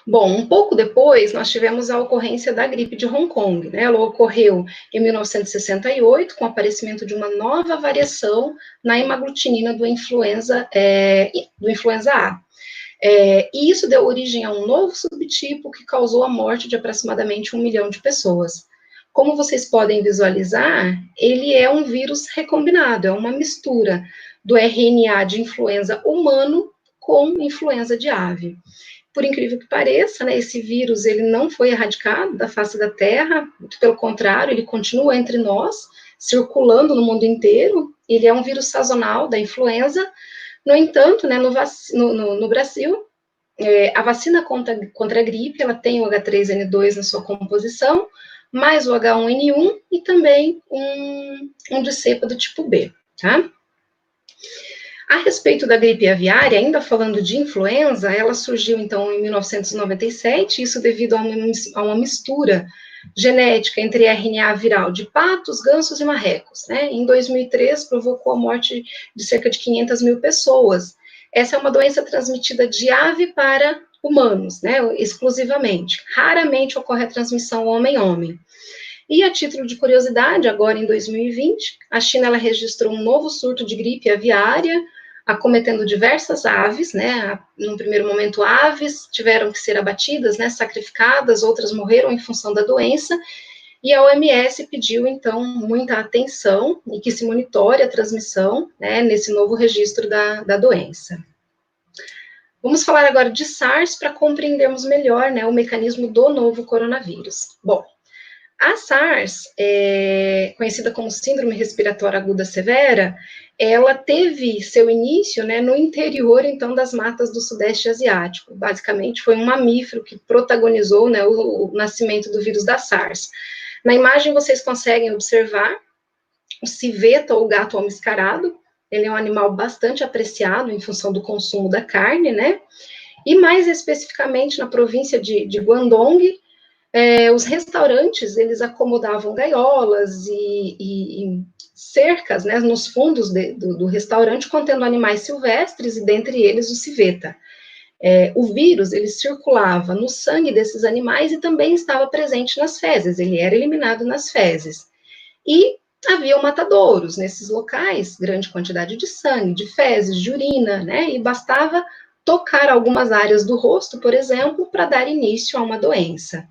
Bom, um pouco depois, nós tivemos a ocorrência da gripe de Hong Kong, né? Ela ocorreu em 1968, com o aparecimento de uma nova variação na hemaglutinina do influenza A. E isso deu origem a um novo subtipo que causou a morte de aproximadamente 1 milhão de pessoas. Como vocês podem visualizar, ele é um vírus recombinado, é uma mistura do RNA de influenza humano com influenza de ave. Por incrível que pareça, né, esse vírus ele não foi erradicado da face da Terra, muito pelo contrário, ele continua entre nós, circulando no mundo inteiro. Ele é um vírus sazonal da influenza. No entanto, né, no Brasil, a vacina contra a gripe, ela tem o H3N2 na sua composição, mais o H1N1 e também um de cepa do tipo B, tá? A respeito da gripe aviária, ainda falando de influenza, ela surgiu, então, em 1997, isso devido a uma mistura genética entre RNA viral de patos, gansos e marrecos, né? Em 2003, provocou a morte de cerca de 500 mil pessoas. Essa é uma doença transmitida de ave para humanos, né? Exclusivamente. Raramente ocorre a transmissão homem-homem. E a título de curiosidade, agora em 2020, a China ela registrou um novo surto de gripe aviária, acometendo diversas aves, né? No primeiro momento, aves tiveram que ser abatidas, né? Sacrificadas, outras morreram em função da doença, e a OMS pediu, então, muita atenção e que se monitore a transmissão, né? Nesse novo registro da doença. Vamos falar agora de SARS para compreendermos melhor, né, o mecanismo do novo coronavírus. Bom, a SARS, conhecida como Síndrome Respiratória Aguda Severa, ela teve seu início, né, no interior, então, das matas do Sudeste Asiático. Basicamente, foi um mamífero que protagonizou, né, o nascimento do vírus da SARS. Na imagem, vocês conseguem observar o civeta, ou gato almiscarado. Ele é um animal bastante apreciado em função do consumo da carne, né? E mais especificamente na província de Guangdong, os restaurantes, eles acomodavam gaiolas e cercas, né, nos fundos do restaurante, contendo animais silvestres, e dentre eles o civeta. O vírus, ele circulava no sangue desses animais e também estava presente nas fezes, ele era eliminado nas fezes. E havia matadouros nesses locais, grande quantidade de sangue, de fezes, de urina, né, e bastava tocar algumas áreas do rosto, por exemplo, para dar início a uma doença.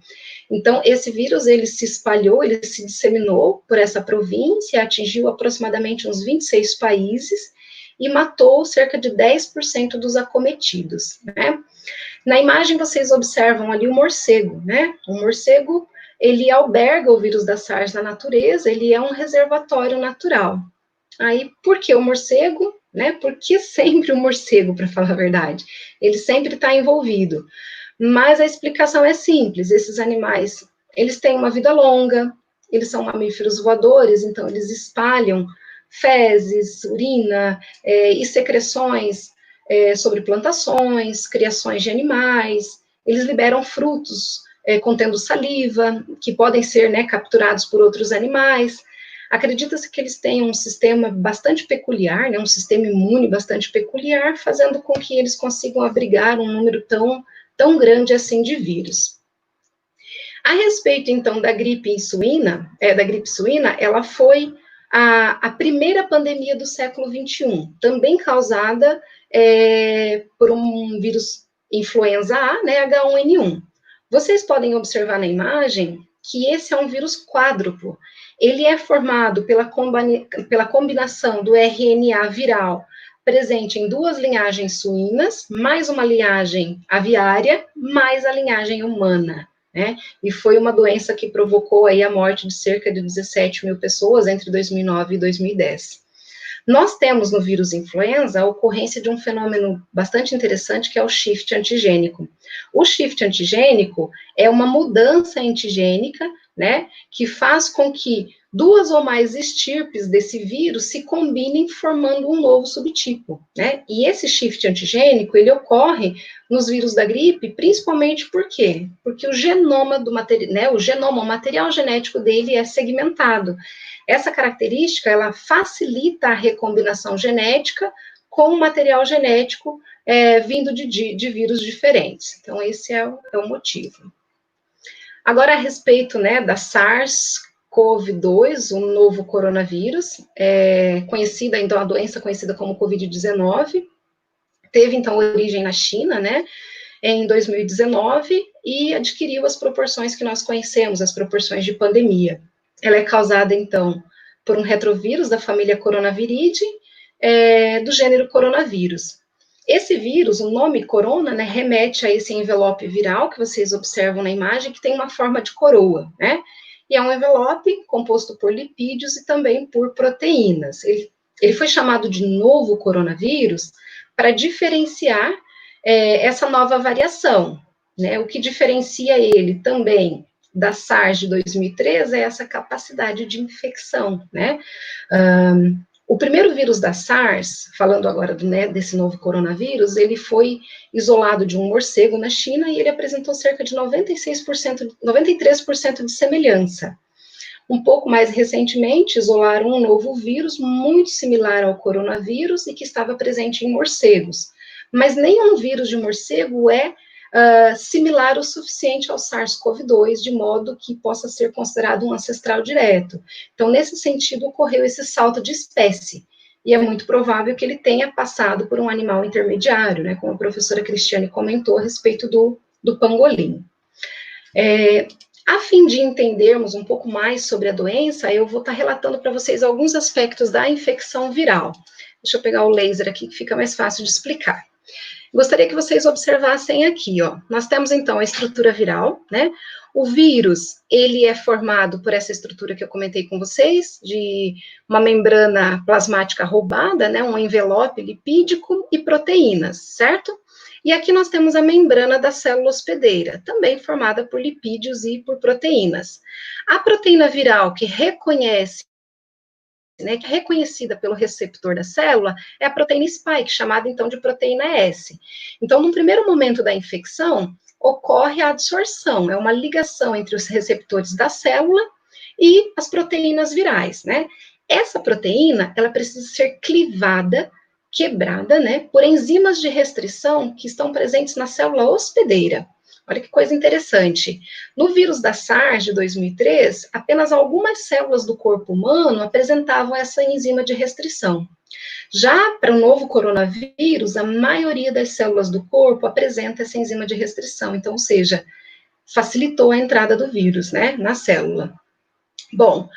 Então, esse vírus, ele se espalhou, ele se disseminou por essa província, atingiu aproximadamente uns 26 países e matou cerca de 10% dos acometidos, né? Na imagem, vocês observam ali o morcego, né? O morcego, ele alberga o vírus da SARS na natureza, ele é um reservatório natural. Aí, por que o morcego? né? Por que sempre o morcego, para falar a verdade? Ele sempre está envolvido. Mas a explicação é simples, esses animais, eles têm uma vida longa, eles são mamíferos voadores, então eles espalham fezes, urina e secreções sobre plantações, criações de animais, eles liberam frutos contendo saliva, que podem ser, né, capturados por outros animais. Acredita-se que eles têm um sistema bastante peculiar, né, um sistema imune bastante peculiar, fazendo com que eles consigam abrigar um número tão grande assim de vírus. A respeito, então, da gripe suína, ela foi a primeira pandemia do século XXI, também causada por um vírus influenza A, né, H1N1. Vocês podem observar na imagem que esse é um vírus quádruplo. Ele é formado pela combinação do RNA viral presente em 2 linhagens suínas, mais uma linhagem aviária, mais a linhagem humana, né? E foi uma doença que provocou aí a morte de cerca de 17 mil pessoas entre 2009 e 2010. Nós temos no vírus influenza a ocorrência de um fenômeno bastante interessante, que é o shift antigênico. O shift antigênico é uma mudança antigênica, né, que faz com que 2 ou mais estirpes desse vírus se combinem formando um novo subtipo, né? E esse shift antigênico, ele ocorre nos vírus da gripe, principalmente por quê? Porque o genoma do o material genético dele é segmentado. Essa característica, ela facilita a recombinação genética com o material genético vindo de vírus diferentes. Então, esse é o motivo. Agora, a respeito, né, da SARS-CoV-2, o novo coronavírus, conhecida, então, a doença conhecida como Covid-19, teve, então, origem na China, né, em 2019, e adquiriu as proporções que nós conhecemos, as proporções de pandemia. Ela é causada, então, por um retrovírus da família Coronaviridae, do gênero coronavírus. Esse vírus, o nome corona, né, remete a esse envelope viral que vocês observam na imagem, que tem uma forma de coroa, né? E é um envelope composto por lipídios e também por proteínas. Ele foi chamado de novo coronavírus para diferenciar essa nova variação, né? O que diferencia ele também da SARS de 2003 é essa capacidade de infecção, né? O primeiro vírus da SARS, falando agora desse novo coronavírus, ele foi isolado de um morcego na China e ele apresentou cerca de 93% de semelhança. Um pouco mais recentemente, isolaram um novo vírus muito similar ao coronavírus e que estava presente em morcegos. Mas nenhum vírus de morcego é similar o suficiente ao SARS-CoV-2, de modo que possa ser considerado um ancestral direto. Então, nesse sentido, ocorreu esse salto de espécie, e é muito provável que ele tenha passado por um animal intermediário, né, como a professora Cristiane comentou a respeito do pangolim. A fim de entendermos um pouco mais sobre a doença, eu vou estar relatando para vocês alguns aspectos da infecção viral. Deixa eu pegar o laser aqui, que fica mais fácil de explicar. Gostaria que vocês observassem aqui, ó. Nós temos, então, a estrutura viral, né? O vírus, ele é formado por essa estrutura que eu comentei com vocês, de uma membrana plasmática roubada, né? Um envelope lipídico e proteínas, certo? E aqui nós temos a membrana da célula hospedeira, também formada por lipídios e por proteínas. A proteína viral que reconhece, né, que é reconhecida pelo receptor da célula, é a proteína spike, chamada então de proteína S. Então, no primeiro momento da infecção, ocorre a adsorção, é uma ligação entre os receptores da célula e as proteínas virais, né? Essa proteína, ela precisa ser clivada, quebrada, né, por enzimas de restrição que estão presentes na célula hospedeira. Olha que coisa interessante. No vírus da SARS de 2003, apenas algumas células do corpo humano apresentavam essa enzima de restrição. Já para o novo coronavírus, a maioria das células do corpo apresenta essa enzima de restrição. Então, ou seja, facilitou a entrada do vírus, né, na célula. Bom,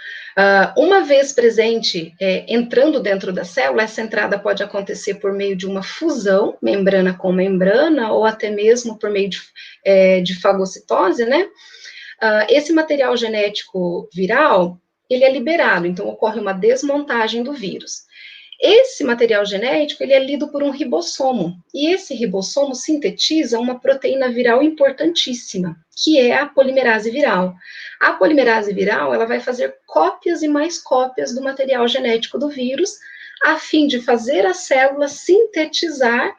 uma vez presente, entrando dentro da célula, essa entrada pode acontecer por meio de uma fusão, membrana com membrana, ou até mesmo por meio de fagocitose, né? Esse material genético viral, ele é liberado, então ocorre uma desmontagem do vírus. Esse material genético, ele é lido por um ribossomo, e esse ribossomo sintetiza uma proteína viral importantíssima, que é a polimerase viral. A polimerase viral, ela vai fazer cópias e mais cópias do material genético do vírus, a fim de fazer a célula sintetizar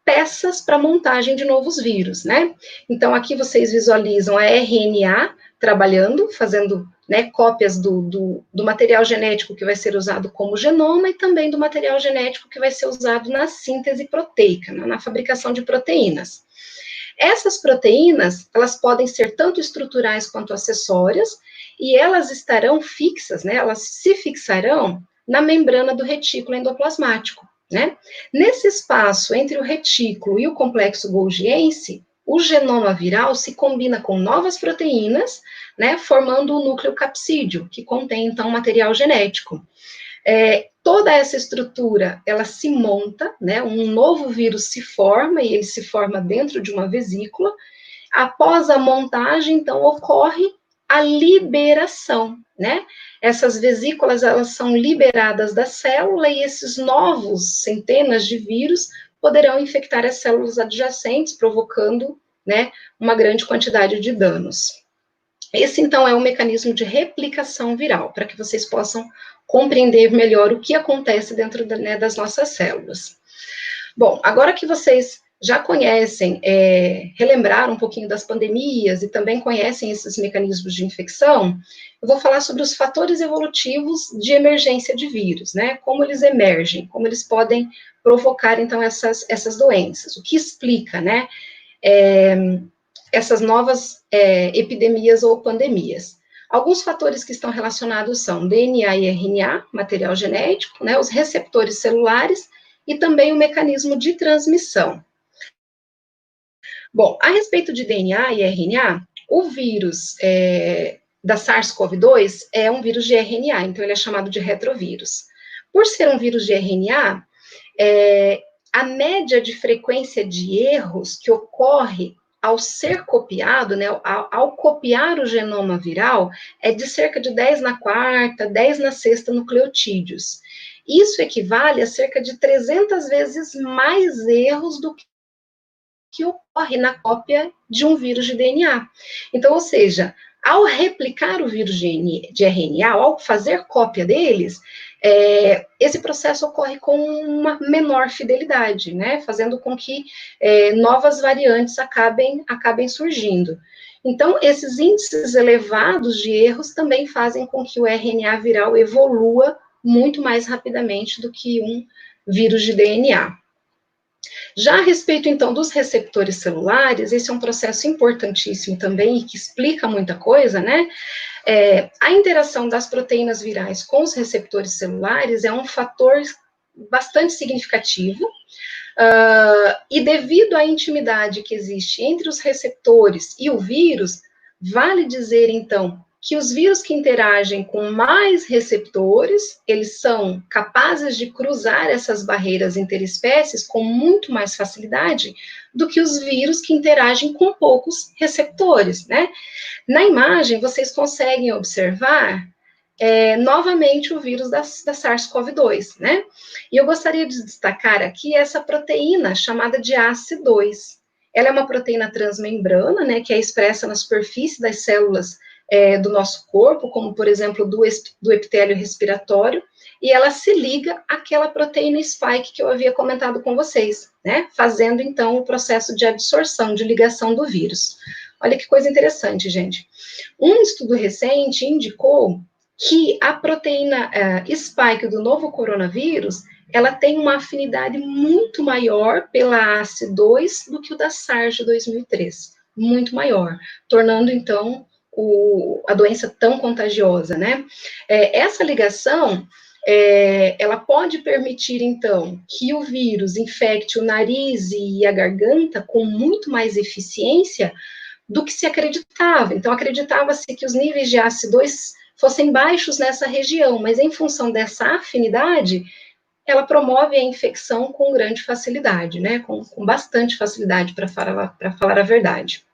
peças para montagem de novos vírus, né? Então, aqui vocês visualizam a RNA trabalhando, fazendo, né, cópias do material genético que vai ser usado como genoma e também do material genético que vai ser usado na síntese proteica, na fabricação de proteínas. Essas proteínas, elas podem ser tanto estruturais quanto acessórias, e elas estarão fixas, né, elas se fixarão na membrana do retículo endoplasmático, né? Nesse espaço entre o retículo e o complexo golgiense, o genoma viral se combina com novas proteínas, né, formando o núcleo capsídeo, que contém, então, material genético. Toda essa estrutura, ela se monta, né, um novo vírus se forma, e ele se forma dentro de uma vesícula. Após a montagem, então, ocorre a liberação, né? Essas vesículas, elas são liberadas da célula, e esses novos centenas de vírus poderão infectar as células adjacentes, provocando, né, uma grande quantidade de danos. Esse, então, é o mecanismo de replicação viral, para que vocês possam compreender melhor o que acontece dentro né, das nossas células. Bom, agora que vocês já conhecem, relembraram um pouquinho das pandemias e também conhecem esses mecanismos de infecção, eu vou falar sobre os fatores evolutivos de emergência de vírus, né? Como eles emergem, como eles podem provocar, então, essas doenças. O que explica, né? Essas novas epidemias ou pandemias. Alguns fatores que estão relacionados são DNA e RNA, material genético, né? Os receptores celulares e também o mecanismo de transmissão. Bom, a respeito de DNA e RNA, o vírus da SARS-CoV-2 é um vírus de RNA, então ele é chamado de retrovírus. Por ser um vírus de RNA, a média de frequência de erros que ocorre ao ser copiado, né, ao copiar o genoma viral, é de cerca de 10 na quarta, 10 na sexta nucleotídeos. Isso equivale a cerca de 300 vezes mais erros do que ocorre na cópia de um vírus de DNA. Então, ou seja, ao replicar o vírus de RNA, ao fazer cópia deles, esse processo ocorre com uma menor fidelidade, né, fazendo com que novas variantes acabem surgindo. Então, esses índices elevados de erros também fazem com que o RNA viral evolua muito mais rapidamente do que um vírus de DNA. Já a respeito, então, dos receptores celulares, esse é um processo importantíssimo também, e que explica muita coisa, né? A interação das proteínas virais com os receptores celulares é um fator bastante significativo, e devido à intimidade que existe entre os receptores e o vírus, vale dizer, então, que os vírus que interagem com mais receptores, eles são capazes de cruzar essas barreiras interespécies com muito mais facilidade do que os vírus que interagem com poucos receptores, né? Na imagem, vocês conseguem observar novamente o vírus da SARS-CoV-2, né? E eu gostaria de destacar aqui essa proteína chamada de ACE2. Ela é uma proteína transmembrana, né, que é expressa na superfície das células do nosso corpo, como, por exemplo, do epitélio respiratório, e ela se liga àquela proteína spike que eu havia comentado com vocês, né, fazendo, então, o processo de adsorção, de ligação do vírus. Olha que coisa interessante, gente. Um estudo recente indicou que a proteína spike do novo coronavírus, ela tem uma afinidade muito maior pela ACE2 do que o da SARS de 2003, muito maior, tornando, então, a doença tão contagiosa, né? Essa ligação, ela pode permitir, então, que o vírus infecte o nariz e a garganta com muito mais eficiência do que se acreditava. Então, acreditava-se que os níveis de ACE2 fossem baixos nessa região, mas em função dessa afinidade, ela promove a infecção com grande facilidade, né? Com bastante facilidade, para falar a verdade.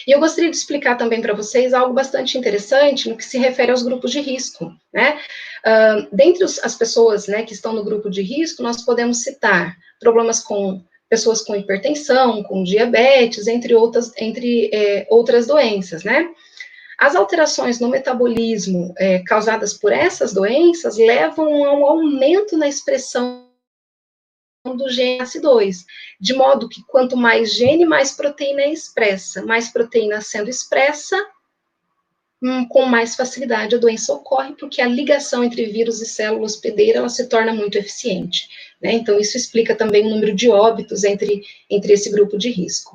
E eu gostaria de explicar também para vocês algo bastante interessante no que se refere aos grupos de risco, né? Dentre as pessoas, né, que estão no grupo de risco, nós podemos citar problemas com pessoas com hipertensão, com diabetes, entre outras doenças, né? As alterações no metabolismo causadas por essas doenças levam a um aumento na expressão do gene ACE2, de modo que quanto mais gene, mais proteína é expressa. Mais proteína sendo expressa, com mais facilidade a doença ocorre, porque a ligação entre vírus e célula hospedeira, ela se torna muito eficiente, né? Então, isso explica também o número de óbitos entre esse grupo de risco.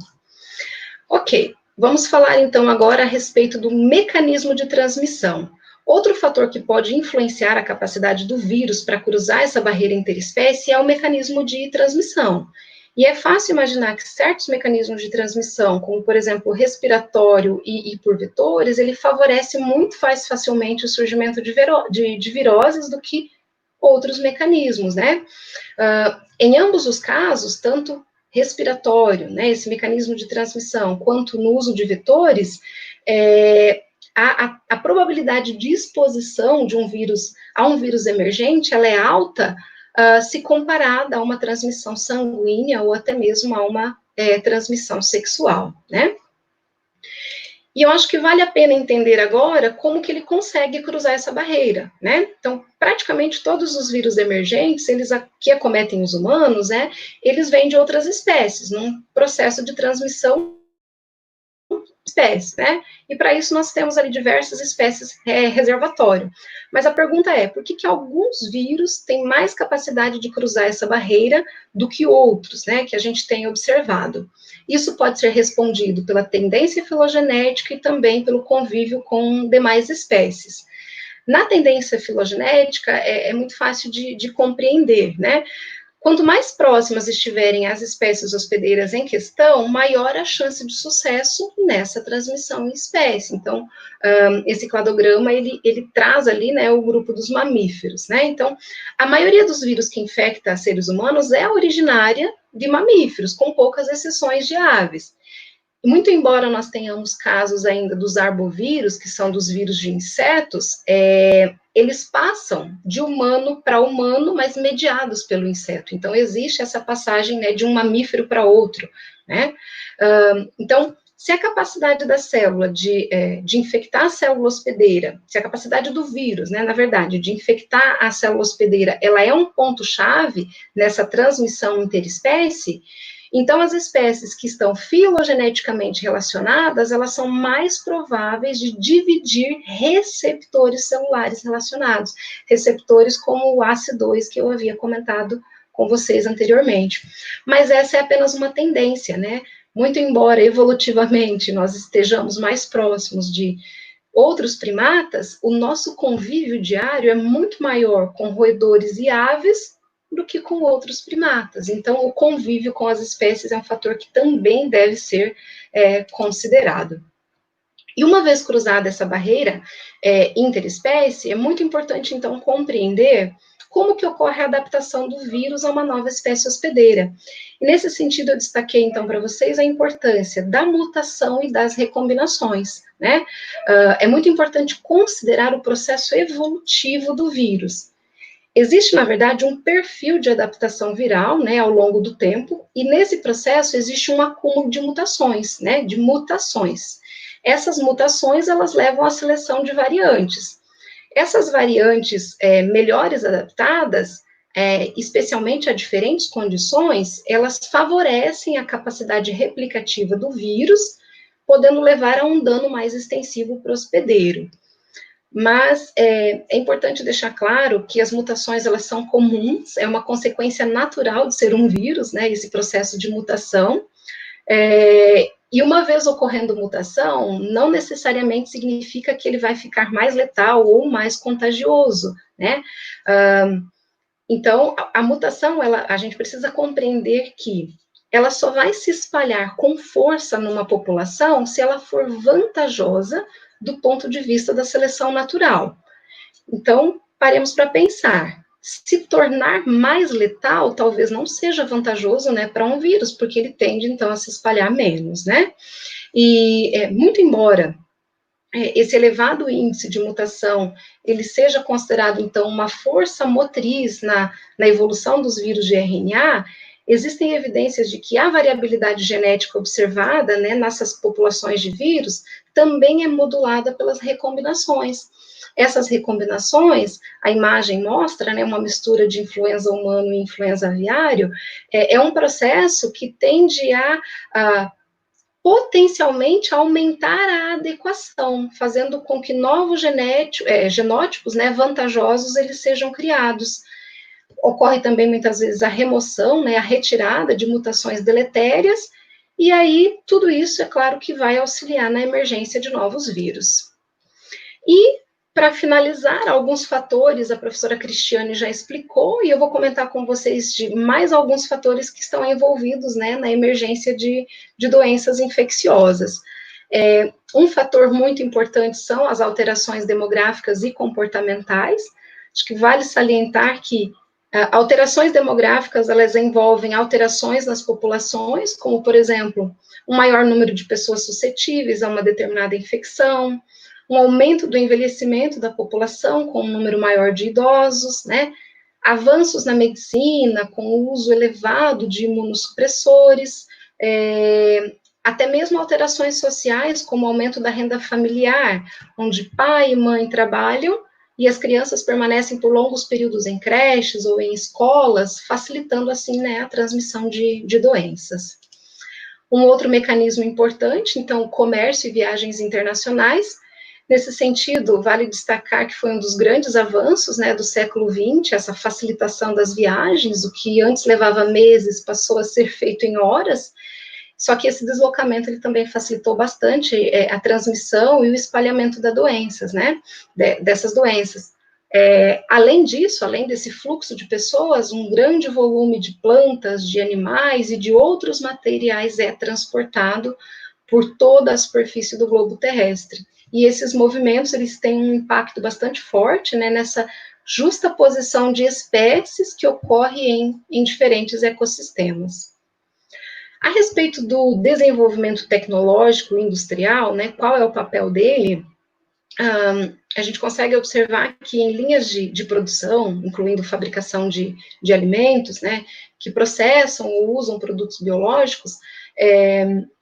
Ok, vamos falar então agora a respeito do mecanismo de transmissão. Outro fator que pode influenciar a capacidade do vírus para cruzar essa barreira interespécie é o mecanismo de transmissão. E é fácil imaginar que certos mecanismos de transmissão, como, por exemplo, o respiratório e por vetores, ele favorece muito mais facilmente o surgimento de viroses do que outros mecanismos, né? Em ambos os casos, tanto respiratório, né, esse mecanismo de transmissão, quanto no uso de vetores, a probabilidade de exposição de a um vírus emergente, ela é alta se comparada a uma transmissão sanguínea ou até mesmo a uma transmissão sexual, né? E eu acho que vale a pena entender agora como que ele consegue cruzar essa barreira, né? Então, praticamente todos os vírus emergentes, eles que acometem os humanos, né, eles vêm de outras espécies, num processo de transmissão espécies, né? E para isso nós temos ali diversas espécies reservatório. Mas a pergunta é, por que alguns vírus têm mais capacidade de cruzar essa barreira do que outros, né, que a gente tem observado? Isso pode ser respondido pela tendência filogenética e também pelo convívio com demais espécies. Na tendência filogenética, é muito fácil de compreender, né? Quanto mais próximas estiverem as espécies hospedeiras em questão, maior a chance de sucesso nessa transmissão em espécie. Então, esse cladograma, ele traz ali, né, o grupo dos mamíferos, né? Então, a maioria dos vírus que infecta seres humanos é originária de mamíferos, com poucas exceções de aves. Muito embora nós tenhamos casos ainda dos arbovírus, que são dos vírus de insetos, eles passam de humano para humano, mas mediados pelo inseto. Então, existe essa passagem, né, de um mamífero para outro, né? Então, se a capacidade da célula de infectar a célula hospedeira, se a capacidade do vírus, né, na verdade, de infectar a célula hospedeira, ela é um ponto-chave nessa transmissão interespécie, então, as espécies que estão filogeneticamente relacionadas, elas são mais prováveis de dividir receptores celulares relacionados, receptores como o ACE2, que eu havia comentado com vocês anteriormente. Mas essa é apenas uma tendência, né? Muito embora evolutivamente nós estejamos mais próximos de outros primatas, o nosso convívio diário é muito maior com roedores e aves do que com outros primatas. Então, o convívio com as espécies é um fator que também deve ser considerado. E uma vez cruzada essa barreira interespécie, é muito importante, então, compreender como que ocorre a adaptação do vírus a uma nova espécie hospedeira. E nesse sentido, eu destaquei, então, para vocês a importância da mutação e das recombinações, né? É muito importante considerar o processo evolutivo do vírus. Existe, na verdade, um perfil de adaptação viral, né, ao longo do tempo, e nesse processo existe um acúmulo de mutações, né, de mutações. Essas mutações, elas levam à seleção de variantes. Essas variantes melhores adaptadas, especialmente a diferentes condições, elas favorecem a capacidade replicativa do vírus, podendo levar a um dano mais extensivo para o hospedeiro. Mas é importante deixar claro que as mutações, elas são comuns, é uma consequência natural de ser um vírus, né, esse processo de mutação, e uma vez ocorrendo mutação, não necessariamente significa que ele vai ficar mais letal ou mais contagioso, né? Então, a mutação, a gente precisa compreender que ela só vai se espalhar com força numa população se ela for vantajosa do ponto de vista da seleção natural. Então, paremos para pensar. Se tornar mais letal, talvez não seja vantajoso, né, para um vírus, porque ele tende, então, a se espalhar menos, né? E, muito embora esse elevado índice de mutação, ele seja considerado, então, uma força motriz na evolução dos vírus de RNA, existem evidências de que a variabilidade genética observada, né, nessas populações de vírus, também é modulada pelas recombinações. Essas recombinações, a imagem mostra, né, uma mistura de influenza humano e influenza aviário, é um processo que tende a potencialmente aumentar a adequação, fazendo com que novos genótipos, né, vantajosos, eles sejam criados. Ocorre também, muitas vezes, a remoção, né, a retirada de mutações deletérias, e aí tudo isso, é claro, que vai auxiliar na emergência de novos vírus. E, para finalizar, alguns fatores a professora Cristiane já explicou, e eu vou comentar com vocês de mais alguns fatores que estão envolvidos, né, na emergência de doenças infecciosas. Um fator muito importante são as alterações demográficas e comportamentais. Acho que vale salientar que alterações demográficas, elas envolvem alterações nas populações, como, por exemplo, um maior número de pessoas suscetíveis a uma determinada infecção, um aumento do envelhecimento da população, com um número maior de idosos, né? Avanços na medicina, com o uso elevado de imunossupressores, até mesmo alterações sociais, como o aumento da renda familiar, onde pai e mãe trabalham e as crianças permanecem por longos períodos em creches ou em escolas, facilitando, assim, né, a transmissão de doenças. Um outro mecanismo importante, então, o comércio e viagens internacionais. Nesse sentido, vale destacar que foi um dos grandes avanços, né, do século XX, essa facilitação das viagens, o que antes levava meses passou a ser feito em horas, só que esse deslocamento ele também facilitou bastante a transmissão e o espalhamento das doenças, né, dessas doenças. Além disso, além desse fluxo de pessoas, um grande volume de plantas, de animais e de outros materiais é transportado por toda a superfície do globo terrestre. E esses movimentos, eles têm um impacto bastante forte, né, nessa justaposição de espécies que ocorre em diferentes ecossistemas. A respeito do desenvolvimento tecnológico e industrial, né, qual é o papel dele? A gente consegue observar que em linhas de produção, incluindo fabricação de alimentos, né, que processam ou usam produtos biológicos,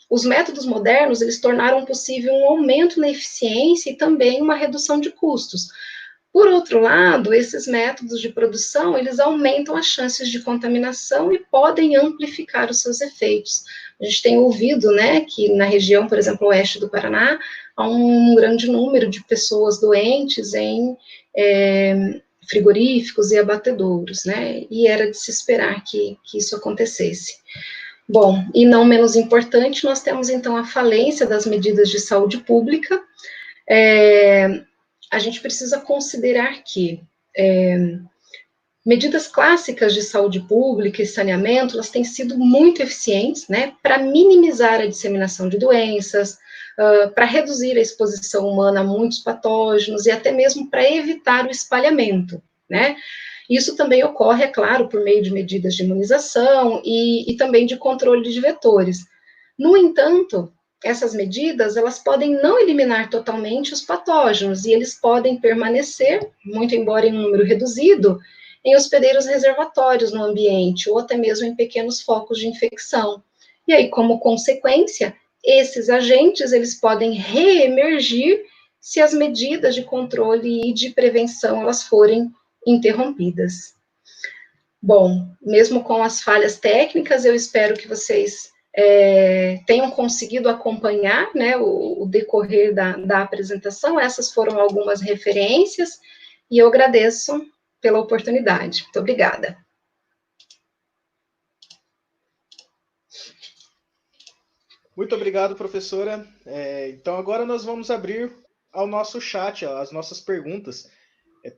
os métodos modernos, eles tornaram possível um aumento na eficiência e também uma redução de custos. Por outro lado, esses métodos de produção, eles aumentam as chances de contaminação e podem amplificar os seus efeitos. A gente tem ouvido, né, que na região, por exemplo, oeste do Paraná, há um grande número de pessoas doentes em frigoríficos e abatedouros, né, e era de se esperar que isso acontecesse. Bom, e não menos importante, nós temos, então, a falência das medidas de saúde pública. A gente precisa considerar que medidas clássicas de saúde pública e saneamento, elas têm sido muito eficientes, né, para minimizar a disseminação de doenças, para reduzir a exposição humana a muitos patógenos e até mesmo para evitar o espalhamento, né. Isso também ocorre, é claro, por meio de medidas de imunização e também de controle de vetores. No entanto, essas medidas, elas podem não eliminar totalmente os patógenos, e eles podem permanecer, muito embora em um número reduzido, em hospedeiros reservatórios no ambiente, ou até mesmo em pequenos focos de infecção. E aí, como consequência, esses agentes, eles podem reemergir se as medidas de controle e de prevenção, elas forem interrompidas. Bom, mesmo com as falhas técnicas, eu espero que vocês tenham conseguido acompanhar, né, o decorrer da apresentação. Essas foram algumas referências, e eu agradeço pela oportunidade. Muito obrigada. Muito obrigado, professora. Então, agora nós vamos abrir ao nosso chat, as nossas perguntas.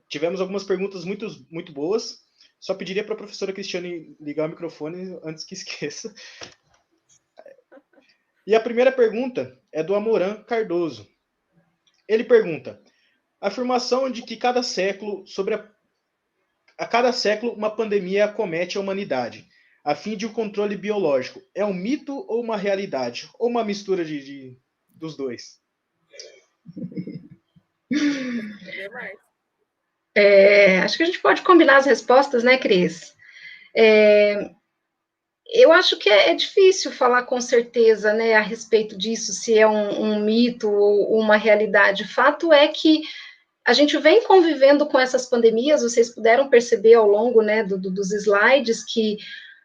Tivemos algumas perguntas muito boas. Só pediria para a professora Cristiane ligar o microfone antes que esqueça. E a primeira pergunta é do Amoran Cardoso. Ele pergunta: a afirmação de que cada século uma pandemia acomete a humanidade, a fim de um controle biológico, é um mito ou uma realidade? Ou uma mistura de dos dois? Acho que a gente pode combinar as respostas, né, Cris? Eu acho que é difícil falar com certeza, né, a respeito disso, se é um mito ou uma realidade. Fato é que a gente vem convivendo com essas pandemias, vocês puderam perceber ao longo, né, dos slides, que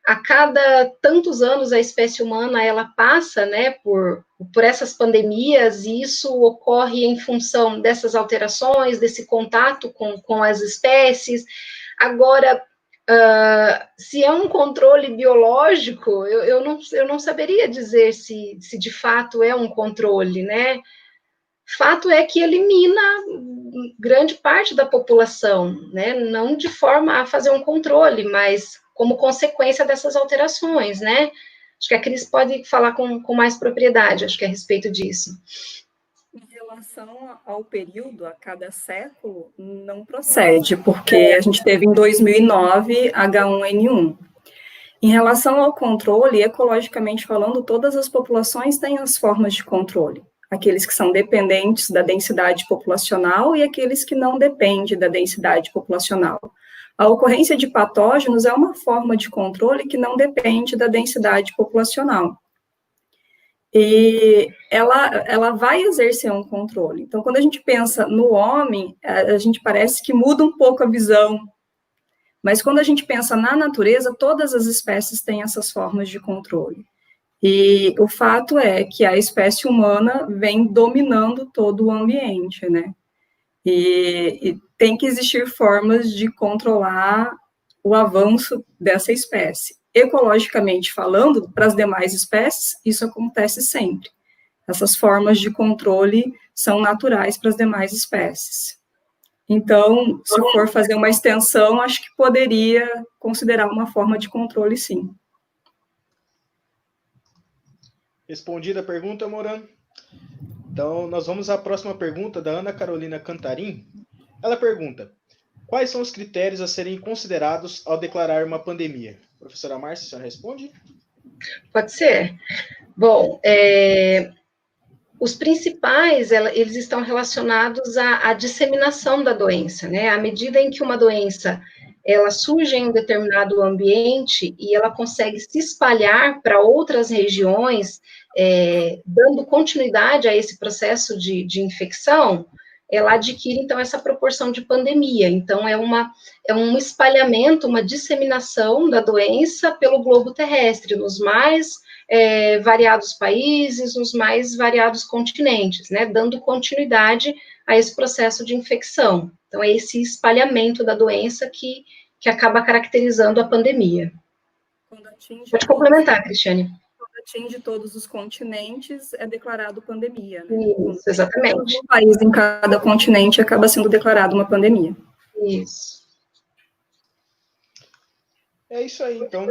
a cada tantos anos a espécie humana, ela passa, né, por essas pandemias, e isso ocorre em função dessas alterações, desse contato com as espécies. Agora, se é um controle biológico, eu não saberia dizer se de fato é um controle, né? Fato é que elimina grande parte da população, né? Não de forma a fazer um controle, mas como consequência dessas alterações, né? Acho que a Cris pode falar com mais propriedade, acho que a respeito disso. Em relação ao período, a cada século, não procede, porque a gente teve em 2009 H1N1. Em relação ao controle, ecologicamente falando, todas as populações têm as formas de controle. Aqueles que são dependentes da densidade populacional e aqueles que não dependem da densidade populacional. A ocorrência de patógenos é uma forma de controle que não depende da densidade populacional. E ela vai exercer um controle. Então, quando a gente pensa no homem, a gente parece que muda um pouco a visão. Mas quando a gente pensa na natureza, todas as espécies têm essas formas de controle. E o fato é que a espécie humana vem dominando todo o ambiente, né? E tem que existir formas de controlar o avanço dessa espécie. Ecologicamente falando, para as demais espécies, isso acontece sempre. Essas formas de controle são naturais para as demais espécies. Então, se for fazer uma extensão, acho que poderia considerar uma forma de controle, sim. Respondida a pergunta, Moran. Então, nós vamos à próxima pergunta da Ana Carolina Cantarim. Ela pergunta: quais são os critérios a serem considerados ao declarar uma pandemia? Professora Márcia, a senhora responde? Pode ser. Bom, os principais, eles estão relacionados à disseminação da doença, né? À medida em que uma doença, ela surge em um determinado ambiente e ela consegue se espalhar para outras regiões, dando continuidade a esse processo de infecção, ela adquire, então, essa proporção de pandemia. Então, é um espalhamento, uma disseminação da doença pelo globo terrestre, nos mais variados países, nos mais variados continentes, né, dando continuidade a esse processo de infecção. Então, é esse espalhamento da doença que acaba caracterizando a pandemia. Pode complementar, Cristiane. Quando atinge todos os continentes, é declarado pandemia, né? Isso, exatamente. Um país em cada continente acaba sendo declarado uma pandemia. Isso. É isso aí, então.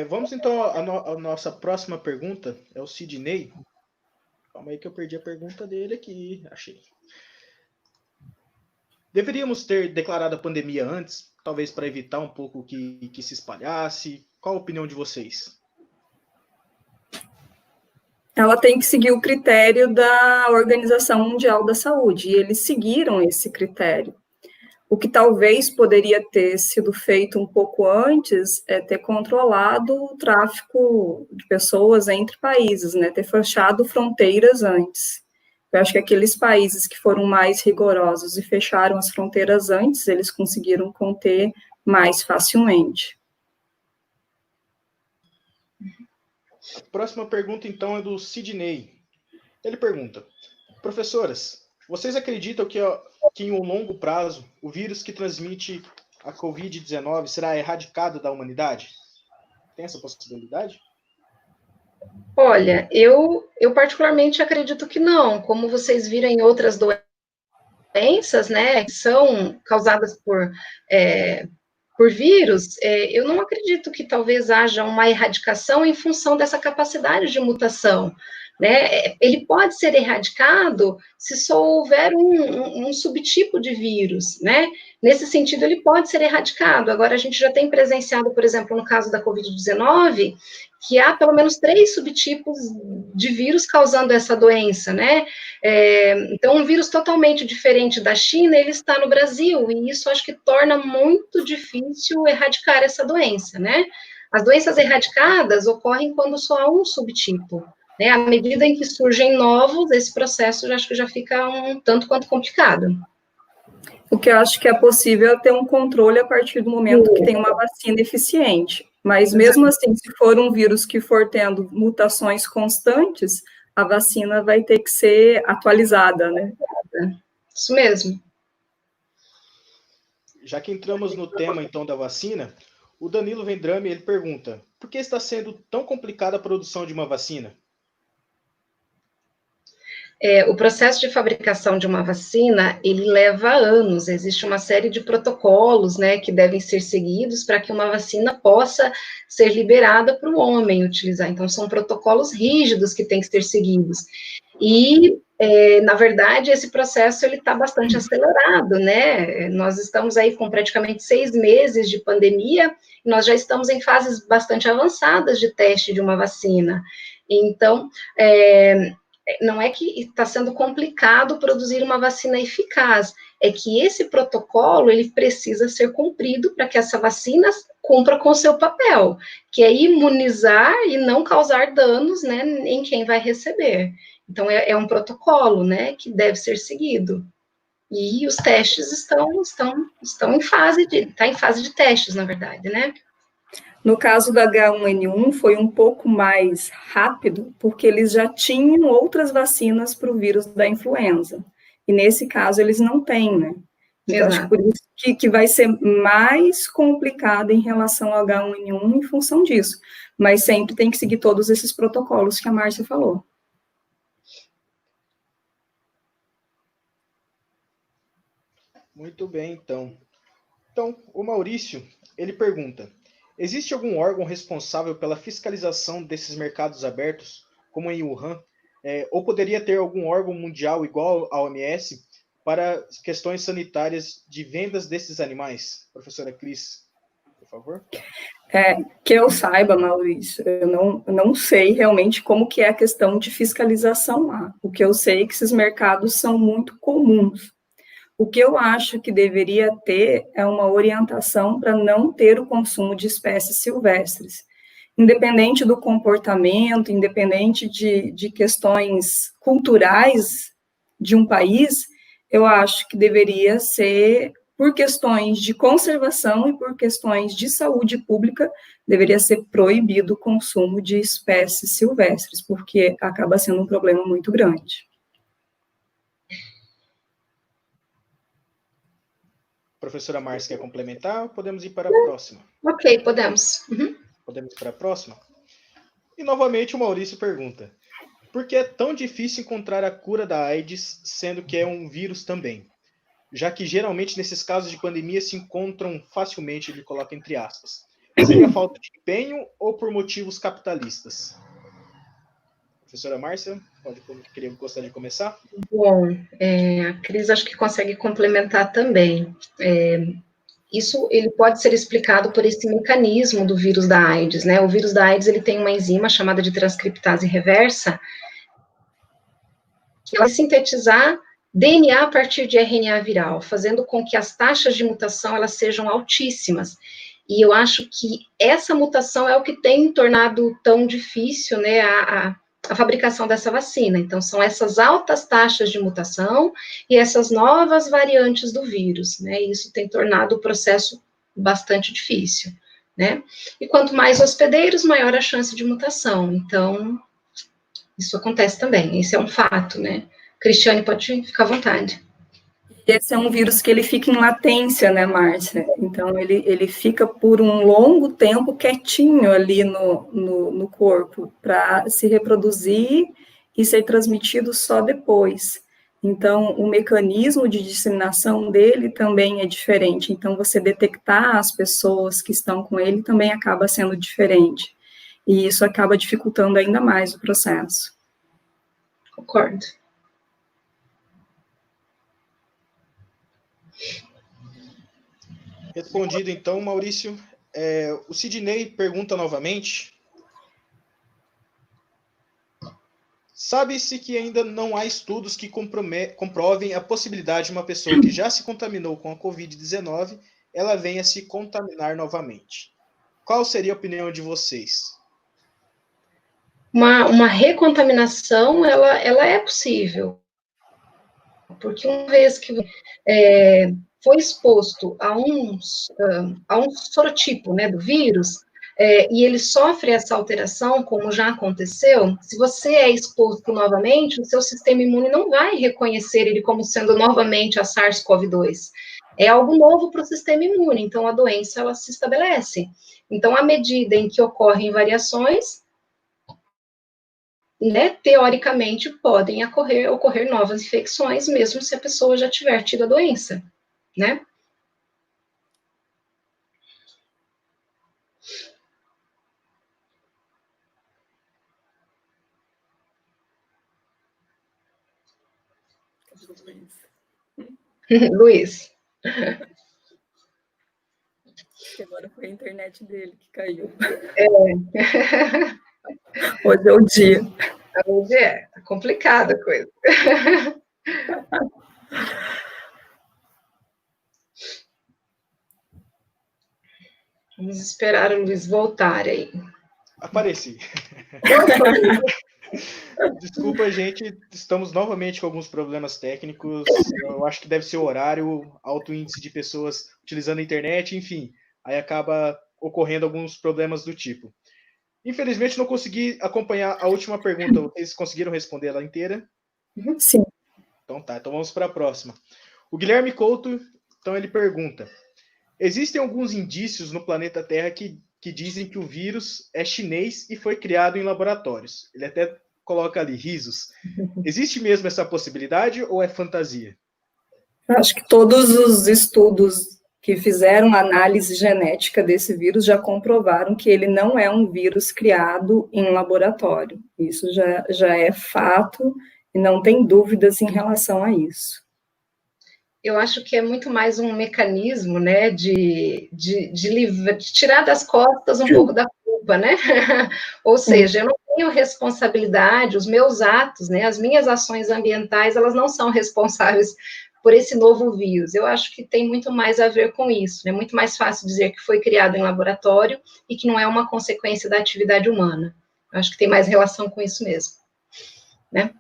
Vamos, então, à nossa próxima pergunta. É o Sidney. Calma aí que eu perdi a pergunta dele aqui. Achei. Deveríamos ter declarado a pandemia antes, talvez para evitar um pouco que se espalhasse? Qual a opinião de vocês? Ela tem que seguir o critério da Organização Mundial da Saúde, e eles seguiram esse critério. O que talvez poderia ter sido feito um pouco antes é ter controlado o tráfico de pessoas entre países, né? Ter fechado fronteiras antes. Eu acho que aqueles países que foram mais rigorosos e fecharam as fronteiras antes, eles conseguiram conter mais facilmente. A próxima pergunta, então, é do Sidney. Ele pergunta: professoras, vocês acreditam que em um longo prazo o vírus que transmite a Covid-19 será erradicado da humanidade? Tem essa possibilidade? Olha, eu particularmente acredito que não. Como vocês viram em outras doenças, né, que são causadas por vírus, eu não acredito que talvez haja uma erradicação em função dessa capacidade de mutação. né? Ele pode ser erradicado se só houver um subtipo de vírus, né? Nesse sentido, ele pode ser erradicado. Agora, a gente já tem presenciado, por exemplo, no caso da Covid-19, que há pelo menos 3 subtipos de vírus causando essa doença, né? Então, um vírus totalmente diferente da China, ele está no Brasil, e isso acho que torna muito difícil erradicar essa doença, né? As doenças erradicadas ocorrem quando só há um subtipo, né? À medida em que surgem novos, esse processo acho que já fica um tanto quanto complicado. O que eu acho que é possível é ter um controle a partir do momento que tem uma vacina eficiente. Mas mesmo assim, se for um vírus que for tendo mutações constantes, a vacina vai ter que ser atualizada, né? Isso mesmo. Já que entramos no tema, então, da vacina, o Danilo Vendrame, ele pergunta, por que está sendo tão complicada a produção de uma vacina? O processo de fabricação de uma vacina, ele leva anos, existe uma série de protocolos, né, que devem ser seguidos para que uma vacina possa ser liberada para o homem utilizar, então são protocolos rígidos que têm que ser seguidos, e, na verdade, esse processo, ele está bastante acelerado, né, nós estamos aí com praticamente 6 meses de pandemia, e nós já estamos em fases bastante avançadas de teste de uma vacina, então, não é que está sendo complicado produzir uma vacina eficaz, é que esse protocolo, ele precisa ser cumprido para que essa vacina cumpra com o seu papel, que é imunizar e não causar danos, né, em quem vai receber. Então, é um protocolo, né, que deve ser seguido. E os testes estão em fase de testes, na verdade, né? No caso da H1N1, foi um pouco mais rápido, porque eles já tinham outras vacinas para o vírus da influenza. E nesse caso, eles não têm, né? Então, acho que por isso que vai ser mais complicado em relação ao H1N1 em função disso. Mas sempre tem que seguir todos esses protocolos que a Márcia falou. Muito bem, então. Então, o Maurício, ele pergunta, existe algum órgão responsável pela fiscalização desses mercados abertos, como em Wuhan, ou poderia ter algum órgão mundial igual à OMS para questões sanitárias de vendas desses animais? Professora Cris, por favor. Que eu saiba, Maurício, eu não sei realmente como que é a questão de fiscalização lá. O que eu sei é que esses mercados são muito comuns. O que eu acho que deveria ter é uma orientação para não ter o consumo de espécies silvestres. Independente do comportamento, independente de questões culturais de um país, eu acho que deveria ser, por questões de conservação e por questões de saúde pública, deveria ser proibido o consumo de espécies silvestres, porque acaba sendo um problema muito grande. Professora Márcia, quer complementar ou podemos ir para a próxima? Ok, podemos. Uhum. Podemos ir para a próxima? E novamente o Maurício pergunta, por que é tão difícil encontrar a cura da AIDS, sendo que é um vírus também? Já que geralmente nesses casos de pandemia se encontram facilmente, ele coloca entre aspas. Seria falta de empenho ou por motivos capitalistas? Professora Márcia, gostaria de começar? Bom, a Cris acho que consegue complementar também. Isso ele pode ser explicado por esse mecanismo do vírus da AIDS, né? O vírus da AIDS ele tem uma enzima chamada de transcriptase reversa, que vai sintetizar DNA a partir de RNA viral, fazendo com que as taxas de mutação elas sejam altíssimas. E eu acho que essa mutação é o que tem tornado tão difícil, né, a fabricação dessa vacina. Então, são essas altas taxas de mutação e essas novas variantes do vírus, né? E isso tem tornado o processo bastante difícil, né? E quanto mais hospedeiros, maior a chance de mutação. Então, isso acontece também, esse é um fato, né? Cristiane, pode ficar à vontade. Esse é um vírus que ele fica em latência, né, Márcia? Então, ele fica por um longo tempo quietinho ali no corpo, para se reproduzir e ser transmitido só depois. Então, o mecanismo de disseminação dele também é diferente. Então, você detectar as pessoas que estão com ele também acaba sendo diferente. E isso acaba dificultando ainda mais o processo. Concordo. Respondido, então, Maurício. O Sidney pergunta novamente. Sabe-se que ainda não há estudos que comprovem a possibilidade de uma pessoa que já se contaminou com a Covid-19, ela venha se contaminar novamente. Qual seria a opinião de vocês? Uma recontaminação, ela é possível, porque uma vez que foi exposto a um sorotipo, né, do vírus, e ele sofre essa alteração, como já aconteceu, se você é exposto novamente, o seu sistema imune não vai reconhecer ele como sendo novamente a SARS-CoV-2. É algo novo para o sistema imune, então a doença, ela se estabelece. Então, à medida em que ocorrem variações, né, teoricamente, podem ocorrer novas infecções, mesmo se a pessoa já tiver tido a doença, né? Luiz. Agora foi a internet dele que caiu. Hoje é o dia. Hoje tá complicada a coisa. Vamos esperar o Luiz voltar aí. Apareci. Desculpa, gente, estamos novamente com alguns problemas técnicos. Eu acho que deve ser o horário, alto índice de pessoas utilizando a internet, enfim. Aí acaba ocorrendo alguns problemas do tipo. Infelizmente, não consegui acompanhar a última pergunta. Vocês conseguiram responder ela inteira? Sim. Então tá, então vamos para a próxima. O Guilherme Couto, então ele pergunta: existem alguns indícios no planeta Terra que dizem que o vírus é chinês e foi criado em laboratórios. Ele até coloca ali, risos. Existe mesmo essa possibilidade ou é fantasia? Eu acho que todos os estudos que fizeram análise genética desse vírus já comprovaram que ele não é um vírus criado em laboratório. Isso já é fato e não tem dúvidas em relação a isso. Eu acho que é muito mais um mecanismo, né, de tirar das costas um pouco da culpa, né? Ou seja, eu não tenho responsabilidade, os meus atos, né, as minhas ações ambientais, elas não são responsáveis por esse novo vírus. Eu acho que tem muito mais a ver com isso. É muito mais fácil dizer que foi criado em laboratório e que não é uma consequência da atividade humana. Eu acho que tem mais relação com isso mesmo, né?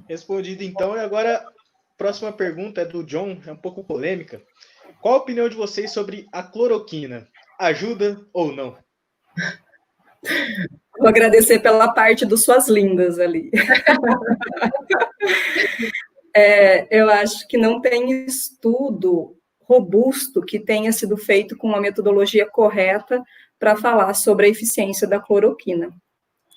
Respondido então, e agora próxima pergunta é do John, é um pouco polêmica. Qual a opinião de vocês sobre a cloroquina? Ajuda ou não? Vou agradecer pela parte dos suas lindas ali. Eu acho que não tem estudo robusto que tenha sido feito com uma metodologia correta para falar sobre a eficiência da cloroquina.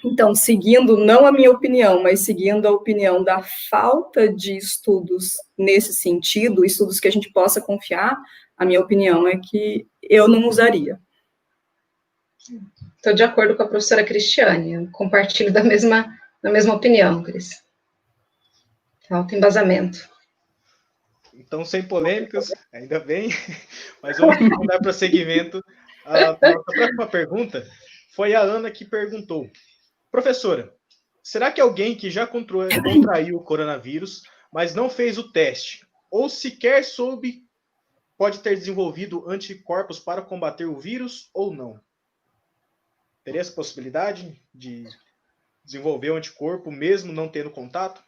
Então, seguindo, não a minha opinião, mas seguindo a opinião da falta de estudos nesse sentido, estudos que a gente possa confiar, a minha opinião é que eu não usaria. Estou de acordo com a professora Cristiane, eu compartilho da mesma opinião, Cris. Falta embasamento. Então, sem polêmicas, ainda bem, mas vamos dar prosseguimento. A nossa próxima pergunta foi a Ana que perguntou: professora, será que alguém que já contraiu o coronavírus, mas não fez o teste, ou sequer soube, pode ter desenvolvido anticorpos para combater o vírus ou não? Teria essa possibilidade de desenvolver o anticorpo mesmo não tendo contato?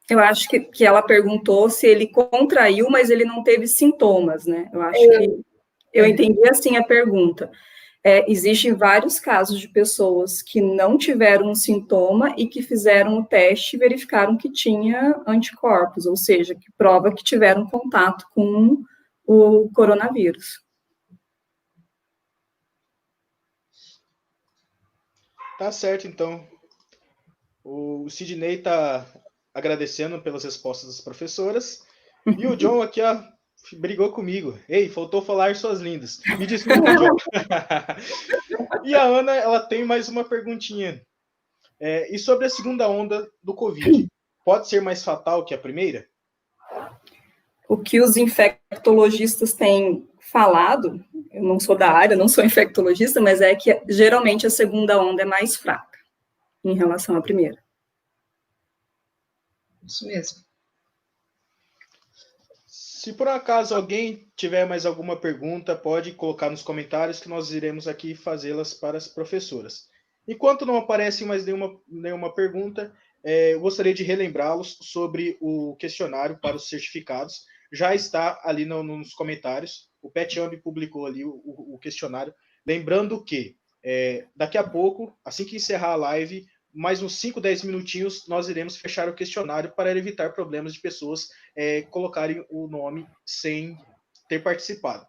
Eu acho que ela perguntou se ele contraiu, mas ele não teve sintomas, né? Eu acho que eu entendi assim a pergunta. Existem vários casos de pessoas que não tiveram um sintoma e que fizeram o teste e verificaram que tinha anticorpos, ou seja, que prova que tiveram contato com o coronavírus. Tá certo, então. O Sidney está agradecendo pelas respostas das professoras. E o John aqui, ó, brigou comigo. Ei, faltou falar suas lindas. Me desculpa, John. E a Ana, ela tem mais uma perguntinha. E sobre a segunda onda do Covid, pode ser mais fatal que a primeira? O que os infectologistas têm falado, eu não sou da área, não sou infectologista, mas é que geralmente a segunda onda é mais fraca em relação à primeira. Isso mesmo. Se por acaso alguém tiver mais alguma pergunta, pode colocar nos comentários que nós iremos aqui fazê-las para as professoras. Enquanto não aparece mais nenhuma pergunta, eu gostaria de relembrá-los sobre o questionário para os certificados. Já está ali nos comentários. O PetHub publicou ali o questionário. Lembrando que daqui a pouco, assim que encerrar a live, mais uns 5, 10 minutinhos, nós iremos fechar o questionário para evitar problemas de pessoas colocarem o nome sem ter participado.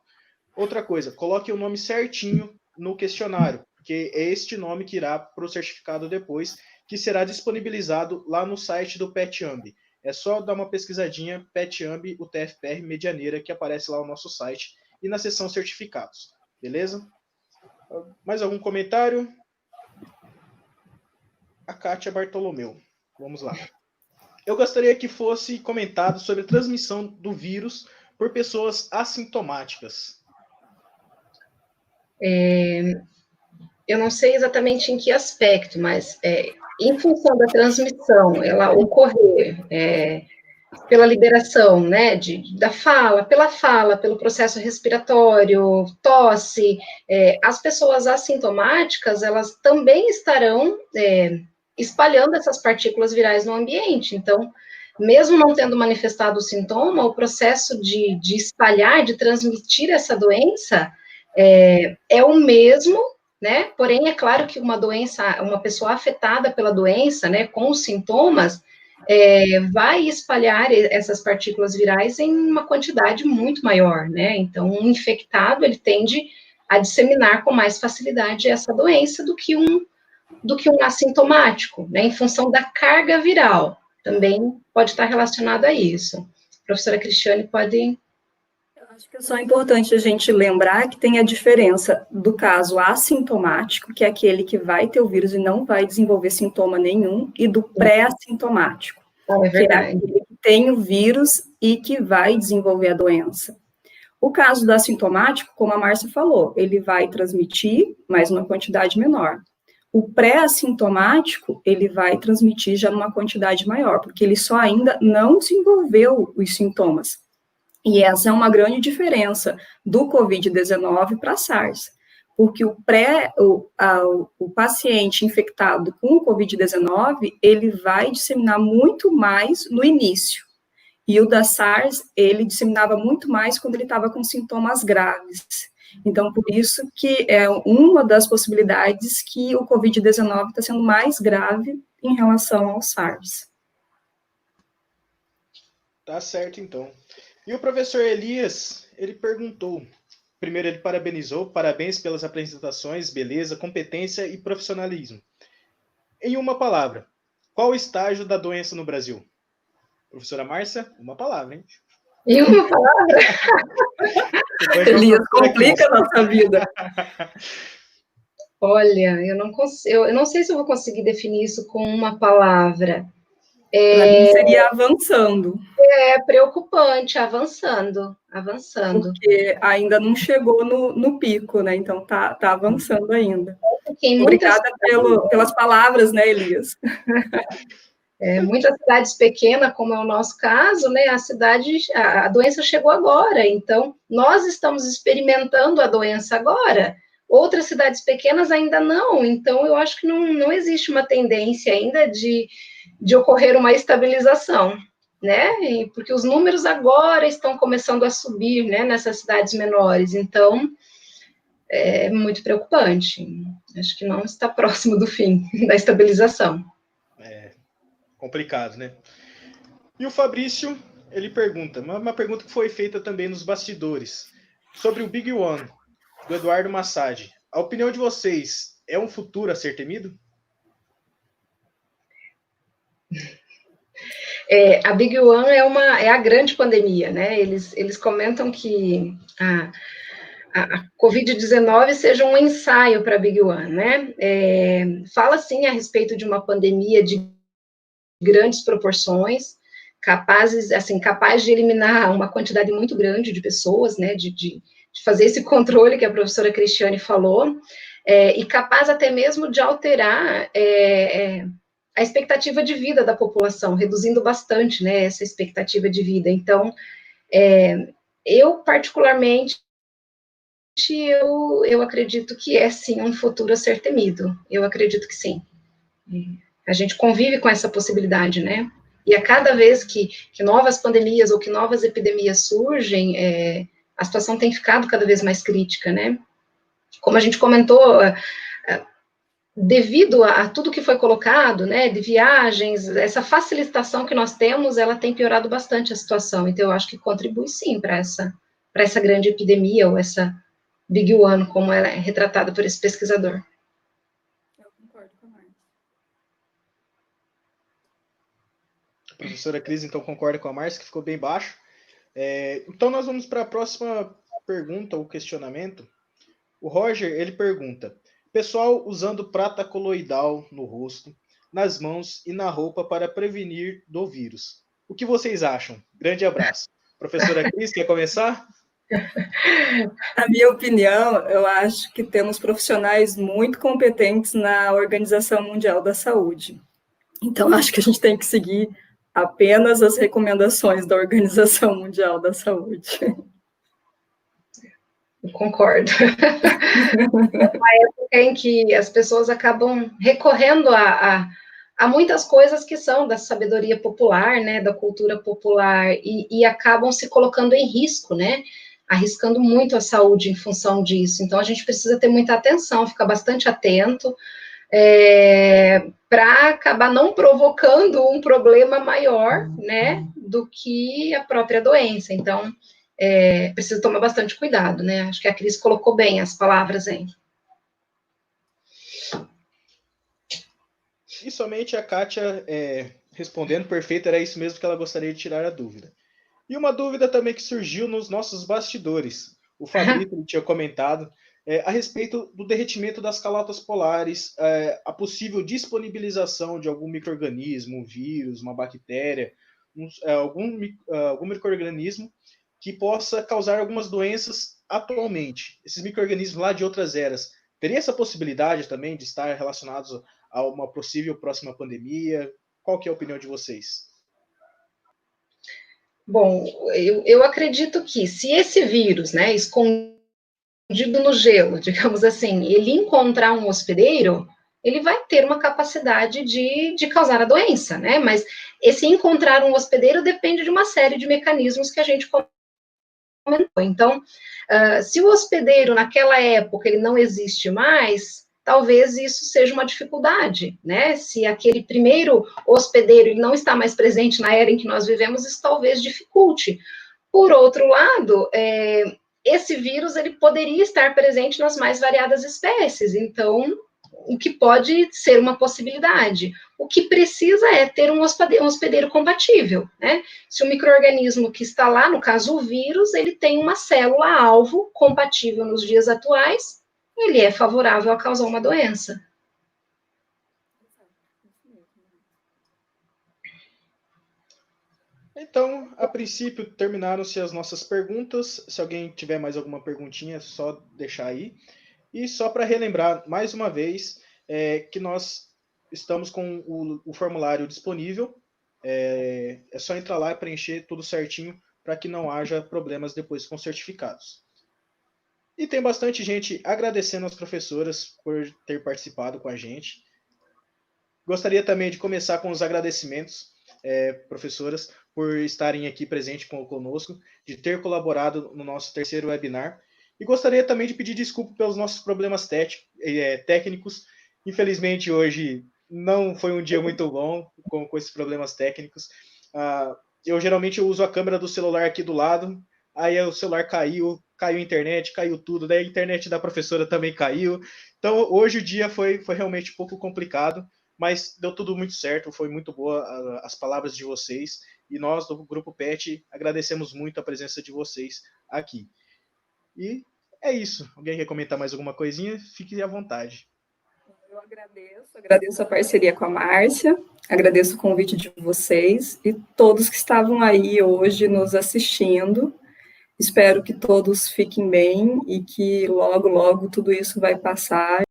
Outra coisa, coloque o nome certinho no questionário, porque é este nome que irá para o certificado depois, que será disponibilizado lá no site do PetHub. É só dar uma pesquisadinha, PetHub, o TFPR Medianeira, que aparece lá no nosso site e na seção certificados. Beleza? Mais algum comentário? A Kátia Bartolomeu. Vamos lá. Eu gostaria que fosse comentado sobre a transmissão do vírus por pessoas assintomáticas. Eu não sei exatamente em que aspecto, mas em função da transmissão, ela ocorrer pela liberação, né, da fala, pelo processo respiratório, tosse, as pessoas assintomáticas, elas também estarão espalhando essas partículas virais no ambiente. Então, mesmo não tendo manifestado o sintoma, o processo de espalhar, de transmitir essa doença é o mesmo, né? Porém, é claro que uma pessoa afetada pela doença, né, com os sintomas, vai espalhar essas partículas virais em uma quantidade muito maior, né? Então, um infectado, ele tende a disseminar com mais facilidade essa doença do que um assintomático, né? Em função da carga viral, também pode estar relacionado a isso. A professora Cristiane pode... Acho que é só importante a gente lembrar que tem a diferença do caso assintomático, que é aquele que vai ter o vírus e não vai desenvolver sintoma nenhum, e do pré-assintomático, que é aquele que tem o vírus e que vai desenvolver a doença. O caso do assintomático, como a Márcia falou, ele vai transmitir, mas numa quantidade menor. O pré-assintomático, ele vai transmitir já numa quantidade maior, porque ele só ainda não desenvolveu os sintomas. E essa é uma grande diferença do Covid-19 para a SARS, porque o paciente infectado com o Covid-19, ele vai disseminar muito mais no início, e o da SARS, ele disseminava muito mais quando ele estava com sintomas graves. Então, por isso que é uma das possibilidades que o Covid-19 está sendo mais grave em relação ao SARS. Tá certo, então. E o professor Elias, ele perguntou, primeiro ele parabenizou, parabéns pelas apresentações, beleza, competência e profissionalismo. Em uma palavra, qual o estágio da doença no Brasil? Professora Márcia, uma palavra, hein? Em uma palavra? Elias, complica a nossa vida. Olha, eu não sei se eu vou conseguir definir isso com uma palavra. Para mim seria avançando. É preocupante, avançando. Porque ainda não chegou no pico, né? Então tá avançando ainda. Obrigada pelas palavras, né, Elias? Muitas cidades pequenas, como é o nosso caso, né, a doença chegou agora, então nós estamos experimentando a doença agora. Outras cidades pequenas ainda não, então eu acho que não existe uma tendência ainda de ocorrer uma estabilização, né, porque os números agora estão começando a subir, né, nessas cidades menores, então é muito preocupante. Acho que não está próximo do fim da estabilização. Complicado, né? E o Fabrício, ele pergunta, uma pergunta que foi feita também nos bastidores, sobre o Big One, do Eduardo Massad. A opinião de vocês, é um futuro a ser temido? A Big One é a grande pandemia, né? Eles comentam que a Covid-19 seja um ensaio para a Big One, né? Fala, sim, a respeito de uma pandemia de grandes proporções, capaz de eliminar uma quantidade muito grande de pessoas, né? De fazer esse controle que a professora Cristiane falou, e capaz até mesmo de alterar a expectativa de vida da população, reduzindo bastante, né, essa expectativa de vida. Então, eu, particularmente, eu acredito que é, sim, um futuro a ser temido. Eu acredito que sim. A gente convive com essa possibilidade, né? E a cada vez que novas pandemias ou que novas epidemias surgem, a situação tem ficado cada vez mais crítica, né? Como a gente comentou, devido a tudo que foi colocado, né, de viagens, essa facilitação que nós temos, ela tem piorado bastante a situação. Então, eu acho que contribui, sim, para essa grande epidemia, ou essa Big One, como ela é retratada por esse pesquisador. Eu concordo com a Marcia. A professora Cris, então, concorda com a Márcia, que ficou bem baixo. Então, nós vamos para a próxima pergunta ou questionamento. O Roger, ele pergunta: pessoal usando prata coloidal no rosto, nas mãos e na roupa para prevenir do vírus. O que vocês acham? Grande abraço. Professora Cris, quer começar? A minha opinião, eu acho que temos profissionais muito competentes na Organização Mundial da Saúde. Então, acho que a gente tem que seguir apenas as recomendações da Organização Mundial da Saúde. Eu concordo. É uma época em que as pessoas acabam recorrendo a muitas coisas que são da sabedoria popular, né, da cultura popular, e acabam se colocando em risco, né, arriscando muito a saúde em função disso. Então, a gente precisa ter muita atenção, ficar bastante atento, para acabar não provocando um problema maior, né, do que a própria doença. Então, precisa tomar bastante cuidado, né? Acho que a Cris colocou bem as palavras aí. E somente a Kátia respondendo perfeito, era isso mesmo que ela gostaria de tirar a dúvida. E uma dúvida também que surgiu nos nossos bastidores. O Fabrício tinha comentado a respeito do derretimento das calotas polares, a possível disponibilização de algum micro-organismo, um vírus, uma bactéria, algum micro-organismo que possa causar algumas doenças atualmente. Esses micro-organismos lá de outras eras. Teria essa possibilidade também de estar relacionados a uma possível próxima pandemia? Qual que é a opinião de vocês? Bom, eu acredito que se esse vírus, né, escondido no gelo, digamos assim, ele encontrar um hospedeiro, ele vai ter uma capacidade de causar a doença, né? Mas esse encontrar um hospedeiro depende de uma série de mecanismos que a gente comentou. Então, se o hospedeiro naquela época ele não existe mais, talvez isso seja uma dificuldade, né? Se aquele primeiro hospedeiro ele não está mais presente na era em que nós vivemos, isso talvez dificulte. Por outro lado, esse vírus ele poderia estar presente nas mais variadas espécies, então o que pode ser uma possibilidade. O que precisa é ter um hospedeiro compatível, né? Se o micro-organismo que está lá, no caso o vírus, ele tem uma célula-alvo compatível nos dias atuais, ele é favorável a causar uma doença. Então, a princípio, terminaram-se as nossas perguntas. Se alguém tiver mais alguma perguntinha, é só deixar aí. E só para relembrar, mais uma vez, que nós estamos com o formulário disponível. É só entrar lá e preencher tudo certinho para que não haja problemas depois com certificados. E tem bastante gente agradecendo às professoras por ter participado com a gente. Gostaria também de começar com os agradecimentos, professoras, por estarem aqui presentes conosco, de ter colaborado no nosso terceiro webinar. E gostaria também de pedir desculpa pelos nossos problemas técnicos. Infelizmente, hoje não foi um dia muito bom com esses problemas técnicos. Eu geralmente uso a câmera do celular aqui do lado, aí o celular caiu a internet, caiu tudo, daí a internet da professora também caiu. Então, hoje o dia foi realmente um pouco complicado, mas deu tudo muito certo, foi muito boa as palavras de vocês, e nós do Grupo PET agradecemos muito a presença de vocês aqui. E é isso. Alguém quer comentar mais alguma coisinha? Fique à vontade. Eu agradeço a parceria com a Márcia, agradeço o convite de vocês e todos que estavam aí hoje nos assistindo. Espero que todos fiquem bem e que logo, logo tudo isso vai passar.